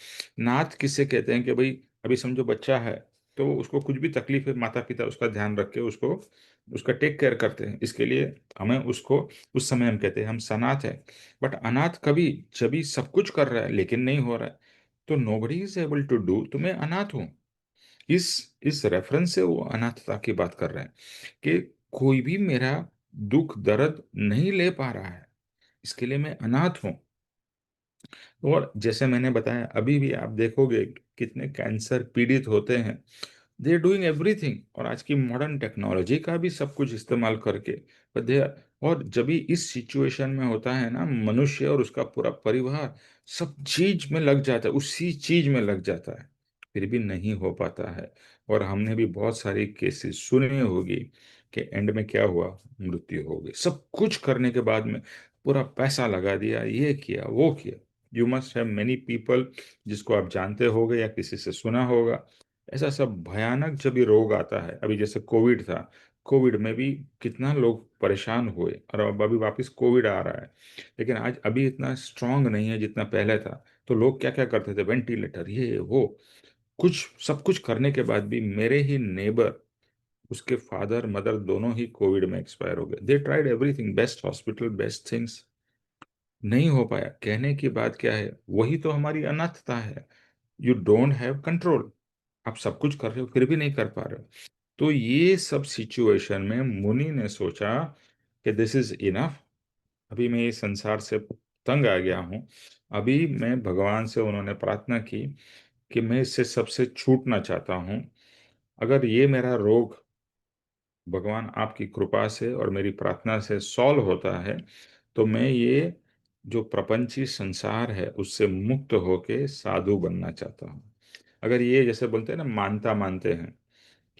नाथ किससे कहते हैं कि भाई, अभी समझो बच्चा है, तो उसको कुछ भी तकलीफ है, माता पिता उसका ध्यान रख के उसको, उसका टेक केयर करते हैं। इसके लिए हमें उसको, उस समय हम कहते हैं हम सनाथ है। बट अनाथ कभी, जब भी सब कुछ कर रहा है लेकिन नहीं हो रहा है, तो nobody is able to do, तो मैं अनाथ हूँ। इस इस रेफरेंस से वो अनाथता की बात कर रहे हैं कि कोई भी मेरा दुख दर्द नहीं ले पा रहा है, इसके लिए मैं अनाथ हूं। और जैसे मैंने बताया, अभी भी आप देखोगे कितने कैंसर पीड़ित होते हैं, दे आर डूइंग एवरीथिंग, और आज की मॉडर्न टेक्नोलॉजी का भी सब कुछ इस्तेमाल करके, पर दे, और जब भी इस सिचुएशन में होता है ना, मनुष्य और उसका पूरा परिवार सब चीज में लग जाता है, उसी चीज में लग जाता है, फिर भी नहीं हो पाता है। और हमने भी बहुत सारी केसेस सुने होगी कि एंड में क्या हुआ, मृत्यु हो गई। सब कुछ करने के बाद में पूरा पैसा लगा दिया, ये किया, वो किया। You must have many people जिसको आप जानते होगे या किसी से सुना होगा। ऐसा सब भयानक जब भी रोग आता है, अभी जैसे कोविड था, कोविड में भी कितना लोग परेशान हुए, और अब अभी वापस कोविड आ रहा है, लेकिन आज अभी इतना स्ट्रांग नहीं है जितना पहले था। तो लोग क्या क्या करते थे, वेंटिलेटर, ये वो, कुछ सब कुछ करने के बाद भी, मेरे ही नेबर, उसके फादर मदर दोनों ही कोविड में एक्सपायर हो गए। They tried everything, best hospital, best things, नहीं हो पाया। कहने की बात क्या है, वही तो हमारी अनाथता है। यू डोंट हैव कंट्रोल, आप सब कुछ कर रहे हो फिर भी नहीं कर पा रहे हो। तो ये सब सिचुएशन में मुनि ने सोचा कि दिस इज इनफ, अभी मैं इस संसार से तंग आ गया हूँ। अभी मैं भगवान से, उन्होंने प्रार्थना की कि मैं इससे सबसे छूटना चाहता हूँ। अगर ये मेरा रोग भगवान आपकी कृपा से और मेरी प्रार्थना से सॉल्व होता है, तो मैं ये जो प्रपंची संसार है उससे मुक्त होके साधु बनना चाहता हूँ। अगर ये, जैसे बोलते हैं ना, मानता मानते हैं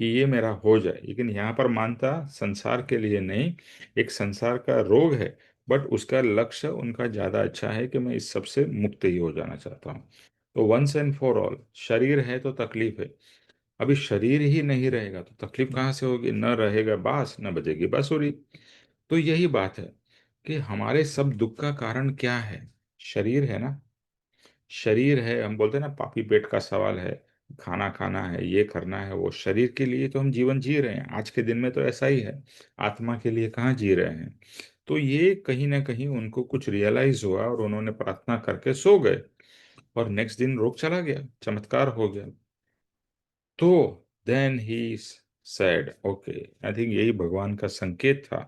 कि ये मेरा हो जाए, लेकिन यहाँ पर मानता संसार के लिए नहीं, एक संसार का रोग है, बट उसका लक्ष्य उनका ज्यादा अच्छा है कि मैं इस सब से मुक्त ही हो जाना चाहता हूँ। तो वंस एंड फॉर ऑल, शरीर है तो तकलीफ है, अभी शरीर ही नहीं रहेगा तो तकलीफ कहाँ से होगी? न रहेगा बांस न बजेगी बांसुरी। तो यही बात है कि हमारे सब दुख का कारण क्या है? शरीर है ना। शरीर है, हम बोलते हैं ना पापी पेट का सवाल है, खाना खाना है, ये करना है, वो शरीर के लिए तो हम जीवन जी रहे हैं, आज के दिन में तो ऐसा ही है। आत्मा के लिए कहाँ जी रहे हैं? तो ये कहीं ना कहीं उनको कुछ रियलाइज हुआ और उन्होंने प्रार्थना करके सो गए, और नेक्स्ट दिन रोग चला गया, चमत्कार हो गया। तो then he said okay, I think यही भगवान का संकेत था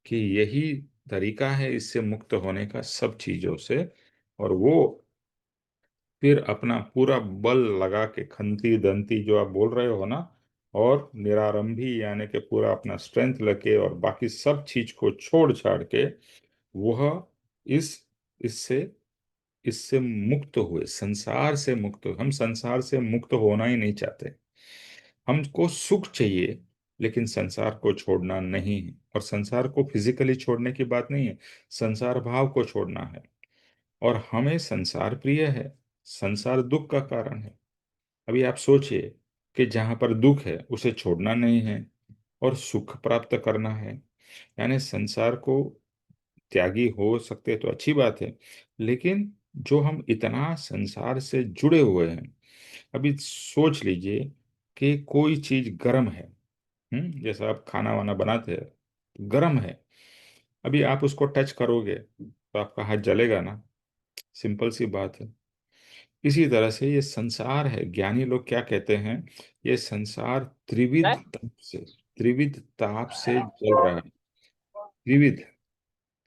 कि यही तरीका है इससे मुक्त होने का सब चीजों से। और वो फिर अपना पूरा बल लगा के, खंती दंती जो आप बोल रहे हो ना, और निरारंभी यानी कि पूरा अपना स्ट्रेंथ लगे और बाकी सब चीज को छोड़ छाड़ के वह इस इससे इससे मुक्त हुए, संसार से मुक्त हुए। हम संसार से मुक्त होना ही नहीं चाहते, हमको सुख चाहिए, लेकिन संसार को छोड़ना नहीं है। और संसार को फिजिकली छोड़ने की बात नहीं है, संसार भाव को छोड़ना है। और हमें संसार प्रिय है, संसार दुख का कारण है। अभी आप सोचिए कि जहां पर दुख है उसे छोड़ना नहीं है और सुख प्राप्त करना है। यानी संसार को त्यागी हो सकते तो अच्छी बात है, लेकिन जो हम इतना संसार से जुड़े हुए हैं, अभी सोच लीजिए कि कोई चीज गर्म है, जैसा आप खाना वाना बनाते हैं तो गर्म है, अभी आप उसको टच करोगे तो आपका हाथ जलेगा ना। सिंपल सी बात है। इसी तरह से ये संसार है, ज्ञानी लोग क्या कहते हैं, ये संसार त्रिविध ताप से जल रहा है। त्रिविध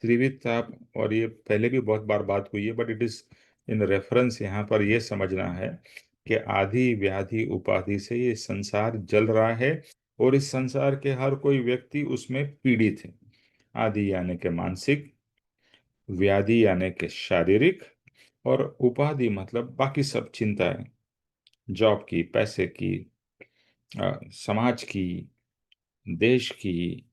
त्रिविध ताप। और ये पहले भी बहुत बार बात हुई है, but it is in reference, यहाँ पर ये समझना है कि आदि व्याधि उपाधि से ये संसार जल रहा है, और इस संसार के हर कोई व्यक्ति उसमें पीड़ित है। आदि यानी कि मानसिक, व्याधि यानी कि शारीरिक, और उपाधि मतलब बाकी सब चिंताएं, जॉब की, पैसे की, समाज की, देश की,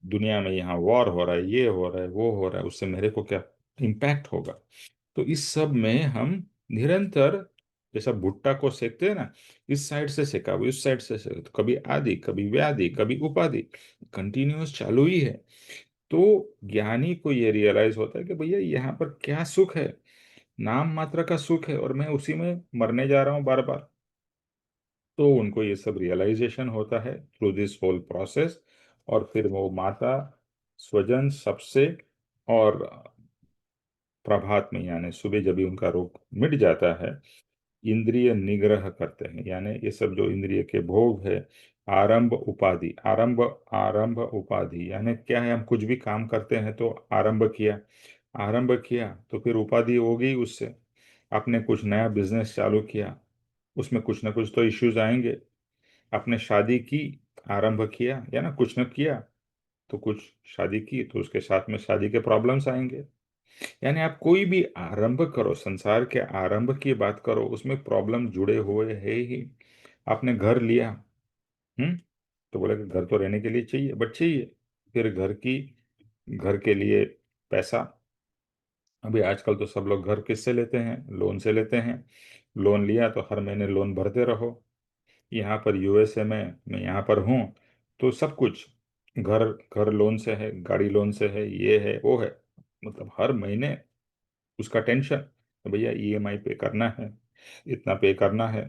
दुनिया में यहाँ वॉर हो रहा है, ये हो रहा है, वो हो रहा है, उससे मेरे को क्या इम्पैक्ट होगा। तो इस सब में हम निरंतर, जैसा भुट्टा को सेकते हैं ना, इस साइड से सेका, वो इस साइड से सेका, तो कभी आदि, कभी व्याधि, कभी उपाधि, कंटिन्यूअस चालू ही है। तो ज्ञानी को ये रियलाइज होता है कि भैया यहाँ पर क्या सुख है, नाम मात्र का सुख है, और मैं उसी में मरने जा रहा हूँ बार बार। तो उनको ये सब रियलाइजेशन होता है थ्रू दिस होल प्रोसेस। और फिर वो माता, स्वजन, सबसे, और प्रभात में यानी सुबह जब भी उनका रोग मिट जाता है, इंद्रिय निग्रह करते हैं। यानी ये सब जो इंद्रिय के भोग है, आरंभ उपाधि, आरंभ आरंभ उपाधि यानी क्या है, हम कुछ भी काम करते हैं तो आरंभ किया, आरंभ किया तो फिर उपाधि होगी उससे। आपने कुछ नया बिजनेस चालू किया, उसमें कुछ ना कुछ तो इश्यूज आएंगे। आपने शादी की, आरंभ किया या ना कुछ न किया, तो कुछ शादी की तो उसके साथ में शादी के प्रॉब्लम्स आएंगे। यानी आप कोई भी आरंभ करो, संसार के आरंभ की बात करो, उसमें प्रॉब्लम जुड़े हुए है ही। आपने घर लिया, हम्म तो बोले कि घर तो रहने के लिए चाहिए, बट चाहिए, फिर घर के लिए पैसा। अभी आजकल तो सब लोग घर किससे लेते हैं? लोन से लेते हैं। लोन लिया तो हर महीने लोन भरते रहो। यहाँ पर यूएसए में मैं यहाँ पर हूँ, तो सब कुछ घर घर लोन से है, गाड़ी लोन से है, ये है वो है, मतलब हर महीने उसका टेंशन, तो भैया ईएमआई पे करना है, इतना पे करना है,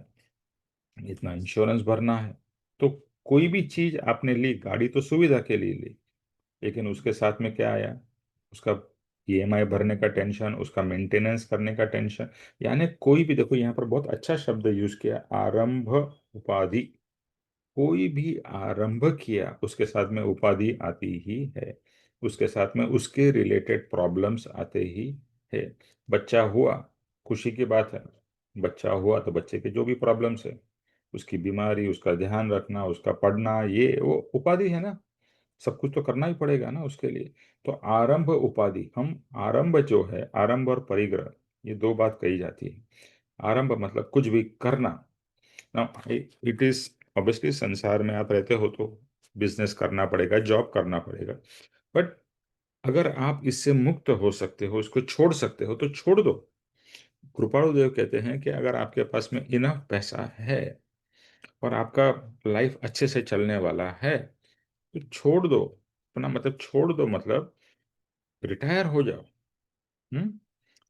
इतना इंश्योरेंस भरना है। तो कोई भी चीज आपने ली, गाड़ी तो सुविधा के लिए ली, लेकिन उसके साथ में क्या आया? उसका ईएमआई भरने का टेंशन, उसका मेंटेनेंस करने का टेंशन। यानी कोई भी, देखो यहाँ पर बहुत अच्छा शब्द यूज किया, आरंभ उपाधि। कोई भी आरंभ किया उसके साथ में उपाधि आती ही है, उसके साथ में उसके रिलेटेड प्रॉब्लम्स आते ही है। बच्चा हुआ, खुशी की बात है, बच्चा हुआ तो बच्चे के जो भी प्रॉब्लम्स है, उसकी बीमारी, उसका ध्यान रखना, उसका पढ़ना, ये वो उपाधि है ना, सब कुछ तो करना ही पड़ेगा ना उसके लिए। तो आरंभ उपाधि, हम आरंभ जो है, आरंभ और परिग्रह, ये दो बात कही जाती है। आरंभ मतलब कुछ भी करना ना, इट इज ऑब्वियसली, संसार में आप रहते हो तो बिजनेस करना पड़ेगा, जॉब करना पड़ेगा, बट अगर आप इससे मुक्त हो सकते हो, इसको छोड़ सकते हो तो छोड़ दो। कृपाणु देव कहते हैं कि अगर आपके पास में इनफ पैसा है और आपका लाइफ अच्छे से चलने वाला है, तो छोड़ दो अपना, मतलब छोड़ दो मतलब रिटायर हो जाओ।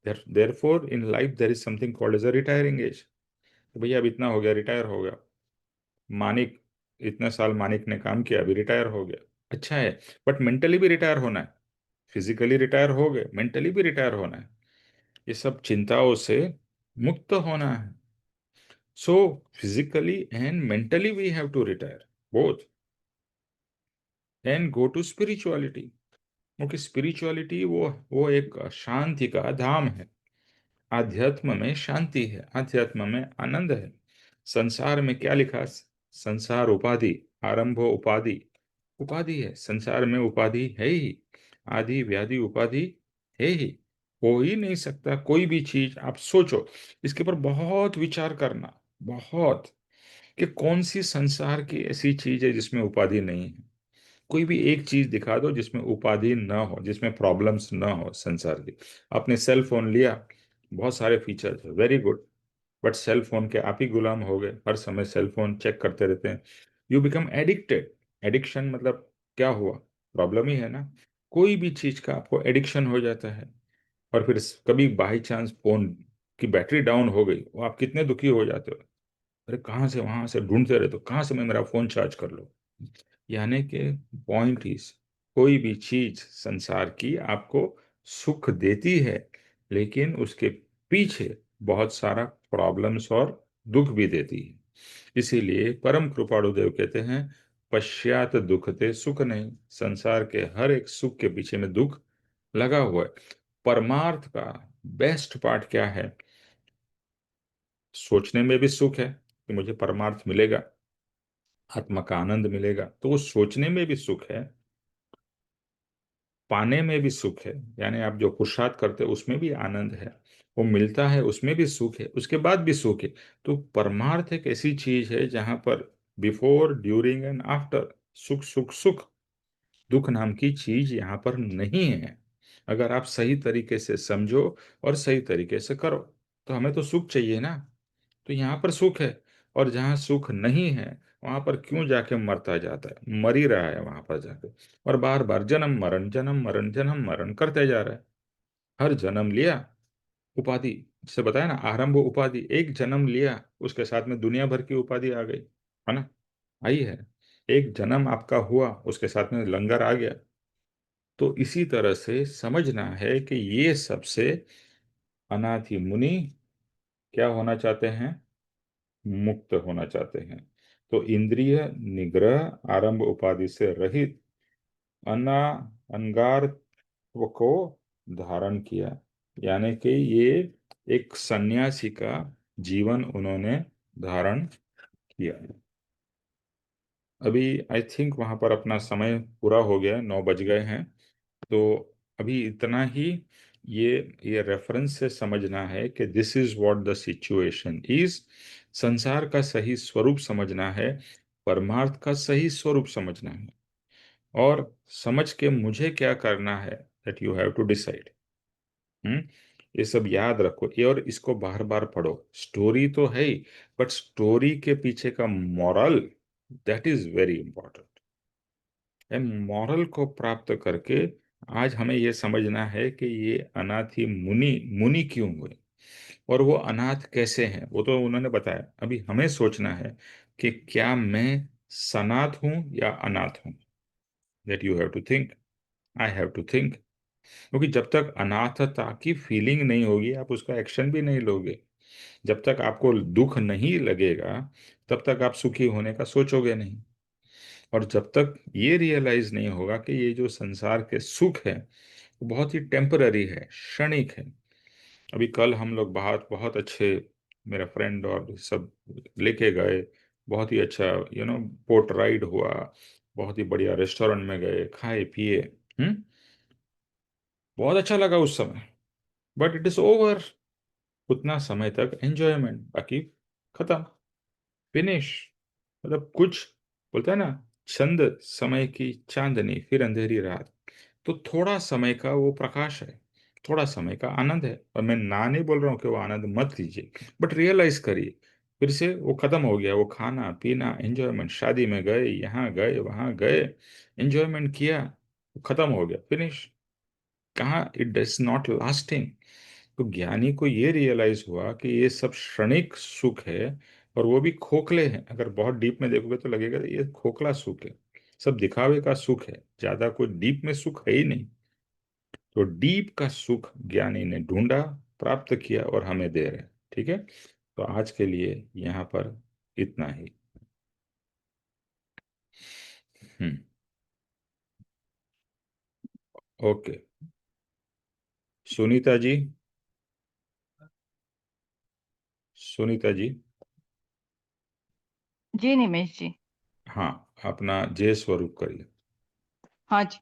Therefore in life there is something called as a retiring age. तो भैया अब इतना हो गया, रिटायर हो गया। मानिक, इतने साल मानिक ने काम किया, अभी रिटायर हो गया, अच्छा है। बट मेंटली भी रिटायर होना है। फिजिकली रिटायर हो गए, मेंटली भी रिटायर होना है। ये सब चिंताओं से मुक्त होना है। So physically and mentally we have to retire both and go to spirituality. क्योंकि स्पिरिचुअलिटी वो एक शांति का धाम है। आध्यात्म में शांति है, आध्यात्म में आनंद है। संसार में क्या लिखा? संसार उपाधि, आरंभो उपाधि। उपाधि है, संसार में उपाधि है ही। आदि व्याधि उपाधि है ही। हो ही नहीं सकता कोई भी चीज। आप सोचो, इसके ऊपर बहुत विचार करना, बहुत, कि कौन सी संसार की ऐसी चीज है जिसमें उपाधि नहीं है। कोई भी एक चीज दिखा दो जिसमें उपाधि ना हो, जिसमें प्रॉब्लम्स ना हो संसार की। आपने सेल फोन लिया, बहुत सारे फीचर्स है, very good. But cell phone के आप ही गुलाम हो गए, हर समय सेल फोन चेक करते रहते हैं। You become addicted. एडिक्शन मतलब क्या हुआ? प्रॉब्लम ही है ना। कोई भी चीज का आपको एडिक्शन हो जाता है। और फिर कभी बाई चांस फोन की बैटरी डाउन हो गई, वो आप कितने दुखी हो जाते हो। अरे कहाँ से वहां से ढूंढते रहते हो, कहाँ से मैं मेरा फोन चार्ज कर लूँ। यानी कि पॉइंट इज, कोई भी चीज संसार की आपको सुख देती है, लेकिन उसके पीछे बहुत सारा प्रॉब्लम्स और दुख भी देती है। इसीलिए परम कृपाणु देव कहते हैं, पश्चात दुखते सुख नहीं। संसार के हर एक सुख के पीछे में दुख लगा हुआ है। परमार्थ का बेस्ट पार्ट क्या है? सोचने में भी सुख है कि मुझे परमार्थ मिलेगा, आत्मा का आनंद मिलेगा, तो वो सोचने में भी सुख है, पाने में भी सुख है। यानी आप जो पुरुषार्थ करते हो उसमें भी आनंद है, वो मिलता है उसमें भी सुख है, उसके बाद भी सुख है। तो परमार्थ एक ऐसी चीज है जहां पर बिफोर, ड्यूरिंग एंड आफ्टर सुख सुख सुख। दुख नाम की चीज यहाँ पर नहीं है, अगर आप सही तरीके से समझो और सही तरीके से करो। तो हमें तो सुख चाहिए ना, तो यहाँ पर सुख है। और जहाँ सुख नहीं है, वहां पर क्यों जाके मरता जाता है, मर ही रहा है वहां पर जाके। और बार बार जन्म मरण जन्म मरण जन्म मरण करते जा रहा है। हर जन्म लिया, उपाधि से बताया ना, आरंभ उपाधि, एक जन्म लिया उसके साथ में दुनिया भर की उपाधि आ गई, है ना, आई है। एक जन्म आपका हुआ, उसके साथ में लंगर आ गया। तो इसी तरह से समझना है कि ये सबसे अनाथि मुनि क्या होना चाहते हैं? मुक्त होना चाहते हैं। तो इंद्रिय निग्रह, आरंभ उपाधि से रहित अना अनगारत्व को धारण किया। यानी कि ये एक सन्यासी का जीवन उन्होंने धारण किया। अभी आई थिंक वहां पर अपना समय पूरा हो गया, 9 बज गए हैं। तो अभी इतना ही। ये ये रेफरेंस से समझना है कि this is what the situation is. संसार का सही स्वरूप समझना है, परमार्थ का सही स्वरूप समझना है। और समझ के मुझे क्या करना है, that you have to decide. हम्म ये सब याद रखो, ये और इसको बार बार पढ़ो। स्टोरी तो है ही, बट स्टोरी के पीछे का moral, that is very important. Moral को प्राप्त करके आज हमें ये समझना है कि ये अनाथी मुनि मुनि क्यों हुए, और वो अनाथ कैसे हैं, वो तो उन्होंने बताया। अभी हमें सोचना है कि क्या मैं सनाथ हूं या अनाथ हूं। That you have to think, I have to think. क्योंकि जब तक अनाथता की फीलिंग नहीं होगी, आप उसका एक्शन भी नहीं लोगे। जब तक आपको दुख नहीं लगेगा, तब तक आप सुखी होने का सोचोगे नहीं। और जब तक ये रियलाइज नहीं होगा कि ये जो संसार के सुख है वो बहुत ही टेम्पररी है, क्षणिक है। अभी कल हम लोग बाहर बहुत अच्छे, मेरा फ्रेंड और सब लेके गए, बहुत ही अच्छा बोट राइड हुआ, बहुत ही बढ़िया रेस्टोरेंट में गए, खाए पिए। हम्म बहुत अच्छा लगा उस समय। But it is over. उतना समय तक एंजॉयमेंट, बाकी खत्म, फिनिश। मतलब कुछ बोलते हैं ना, चंद समय की चांदनी फिर अंधेरी रात। तो थोड़ा समय का वो प्रकाश है, थोड़ा समय का आनंद है। और मैं ना नहीं बोल रहा हूँ कि वो आनंद मत लीजिए, बट रियलाइज करिए। फिर से वो खत्म हो गया, वो खाना पीना एंजॉयमेंट, शादी में गए, यहाँ गए वहां गए, एंजॉयमेंट किया, वो खत्म हो गया, फिनिश। कहाँ, इट डज नॉट लास्टिंग। तो ज्ञानी को ये रियलाइज हुआ कि ये सब क्षणिक सुख है, और वो भी खोखले हैं। अगर बहुत डीप में देखोगे तो लगेगा ये खोखला सुख है, सब दिखावे का सुख है, ज्यादा कोई डीप में सुख है ही नहीं। तो डीप का सुख ज्ञानी ने ढूंढा, प्राप्त किया और हमें दे रहे हैं। ठीक है, तो आज के लिए यहाँ पर इतना ही। हम्म। ओके, सुनीता जी, सुनीता जी। जी निमेश जी। हाँ, अपना जय स्वरूप करिए। हाँ जी।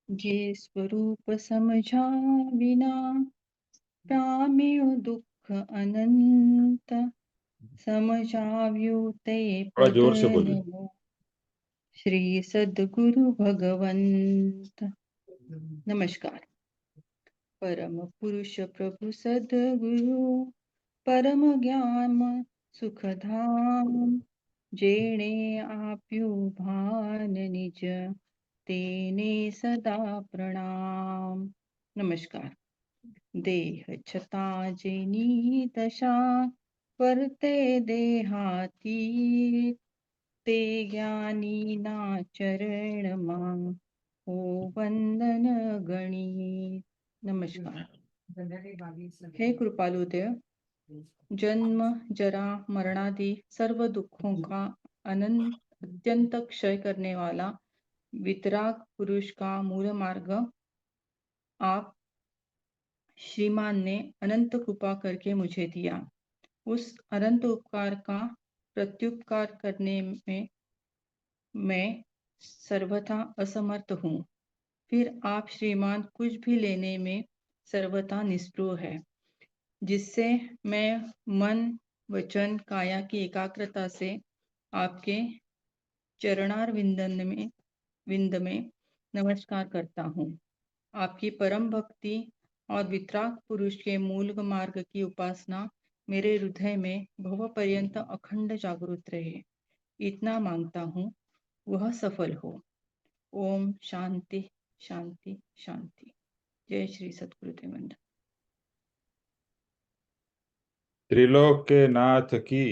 जे स्वरूप समझा बिना पाम्यो दुख अनंत, समझाव्यो ते थोड़ा पद जोर से बोलिए। नमो श्री सद्गुरु भगवंत। नमस्कार। परम पुरुष प्रभु सद्गुरु, परम ज्ञान सुखधाम, जेणे आप्યું भान निज, तेने सदा प्रणाम। नमस्कार। देह छता जेनी दशा, परते देहाती, ते ज्ञानी ना चरण मा, हो वंदन गणी। नमस्कार। हे कृपालु देव, जन्म जरा मरणादि सर्व दुखों का अत्यंत क्षय करने वाला वितराग पुरुष का मूल मार्ग आप श्रीमान ने अनंत कृपा करके मुझे दिया। उस अनंत उपकार का प्रत्युपकार करने में मैं सर्वथा असमर्थ हूँ। फिर आप श्रीमान कुछ भी लेने में सर्वथा निष्प्रिय है, जिससे मैं मन वचन काया की एकाग्रता से आपके चरणार विंद में नमस्कार करता हूँ। आपकी परम भक्ति और वितराग पुरुष के मूल मार्ग की उपासना मेरे हृदय में भव पर्यंत अखंड जागृत रहे, इतना मांगता हूँ, वह सफल हो। ओम शांति शांति शांति। जय श्री सद्गुरुदेव वंदन। त्रिलोक के नाथ की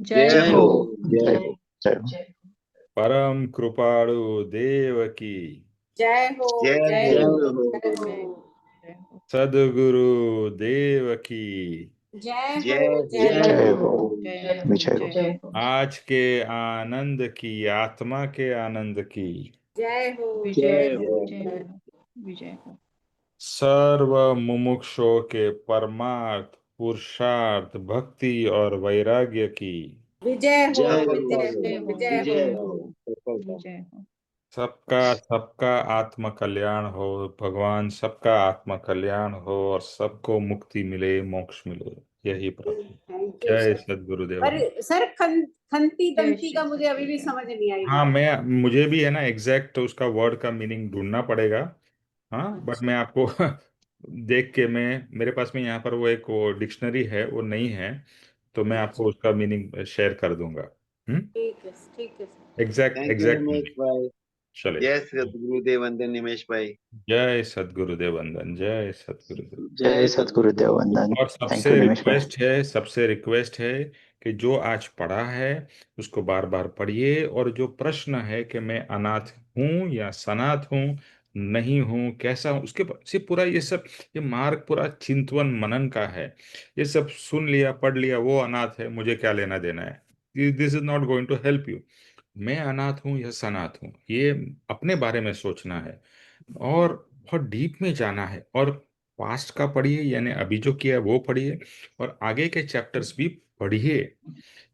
जय जय हो। हो, जय हो। जय हो। परम कृपाळु देव की, जय हो जय जय हो। हो जय जय हो। हो जय हो। सद्गुरु देव की। जय जय हो हो, जय जय हो हो। जय हो। जय हो। आज के आनंद की, आत्मा के आनंद की, जय हो विजय जय हो। हो। जय हो। विजय हो। सर्व मुमुक्षुओं के परमार्थ पुरुषार्थ भक्ति और वैराग्य की, विजय हो जय विजय हो, विजय हो हो। विजय विजय विजय हो हो, हो। सफलता। विजय हो। सबका आत्म कल्याण हो भगवान, सबका आत्म कल्याण हो और सबको मुक्ति मिले, मोक्ष मिले, यही प्रार्थना। थैंक यू जय सर। सद्गुरुदेव। पर सर खंती जय दंती श्री का मुझे अभी भी सद्गुरुदेव। समझ नहीं आई हाँ, बात। मुझे भी है ना एग्जैक्ट उसका वर्ड का मीनिंग ढूंढना पड़ेगा। हाँ, बट मैं आपको देख के, मेरे पास में यहाँ पर वो एक वो डिक्शनरी है, वो नहीं है, तो मैं आपको उसका मीनिंग शेयर कर दूंगा। ठीक है sir. Exact thank you exact Nimesh meaning. भाई। चले। जय सद्गुरुदेव वंदन निमेश भाई। जय सद्गुरुदेव वंदन, जय सद्गुरुदेव। जय सद्गुरुदेव वंदन। और सबसे रिक्वेस्ट है कि जो आज पढ़ा है उसको बार बार पढ़िए, और जो प्रश्न है कि मैं अनाथ हूँ या सनाथ हूँ, नहीं हूँ, कैसा हूँ, उसके से पूरा ये सब, ये मार्ग पूरा चिंतवन मनन का है। ये सब सुन लिया पढ़ लिया, वो अनाथ है, मुझे क्या लेना देना है, this is not going to help you. मैं अनाथ हूँ या सनाथ हूँ, ये अपने बारे में सोचना है और बहुत डीप में जाना है। और पास्ट का पढ़िए, यानी अभी जो किया है वो पढ़िए, और आगे के चैप्टर्स भी पढ़िए।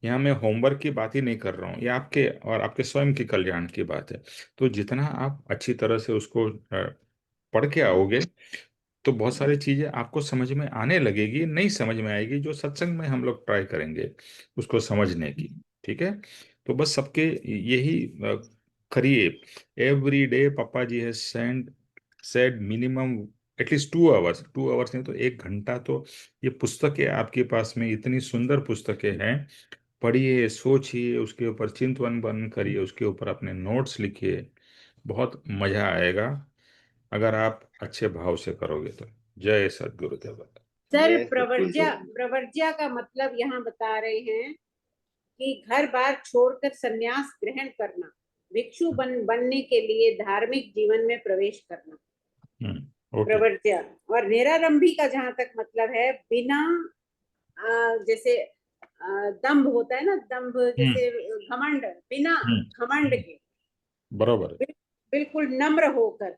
यहाँ मैं होमवर्क की बात ही नहीं कर रहा हूँ, ये आपके और आपके स्वयं के कल्याण की बात है। तो जितना आप अच्छी तरह से उसको पढ़ के आओगे, तो बहुत सारी चीजें आपको समझ में आने लगेगी, नहीं समझ में आएगी, जो सत्संग में हम लोग ट्राई करेंगे उसको समझने की। ठीक है, तो बस सबके यही करिए। Every day papa ji has said minimum at least 2 hours, 2 hours नहीं तो 1 घंटा तो ये पुस्तकें आपके पास में, इतनी सुंदर पुस्तकें हैं, पढ़िए, सोचिए, उसके ऊपर चिंतवन बन करिए, उसके ऊपर अपने नोट्स लिखिए। बहुत मजा आएगा अगर आप अच्छे भाव से करोगे तो। जय सद्गुरुदेव। सर, जय सतगुरु। प्रवर्ज्या का मतलब यहाँ बता रहे हैं कि घर बार छोड़कर संन्यास ग्रहण करना, भिक्षु बनने के लिए धार्मिक जीवन में प्रवेश करना, ओके। प्रवर्ज्या। और निरारंभी का जहां तक मतलब है, बिना जैसे दंभ होता है ना, दंभ जैसे घमंड, बिना घमंड के, बराबर है। बिल्कुल नम्र होकर।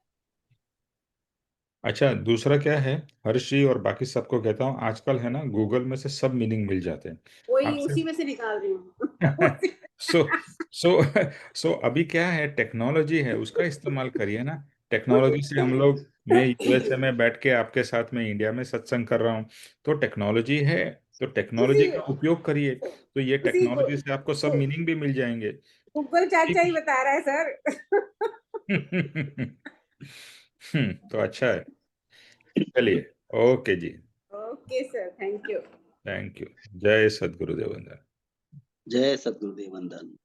अच्छा, दूसरा क्या है, हर्षी और बाकी सबको कहता हूँ, आजकल है ना गूगल में से सब मीनिंग मिल जाते हैं वही आपसे। उसी में से निकाल रही हूँ। सो सो सो अभी क्या है, टेक्नोलॉजी है, उसका इस्तेमाल करिए ना। टेक्नोलॉजी से हम लोग, मैं यूएसए में बैठ के आपके साथ में इंडिया में सत्संग कर रहा हूँ, तो टेक्नोलॉजी है, तो टेक्नोलॉजी उसी का उपयोग करिए, तो ये उसी टेक्नोलॉजी से आपको सब मीनिंग भी मिल जाएंगे। गूगल चाचा ठीक ही बता रहा है सर। तो अच्छा है। चलिए, ओके जी, okay sir, thank you. Thank you. जय सद्गुरुदेव। जय सद्गुरुदेव वंदन।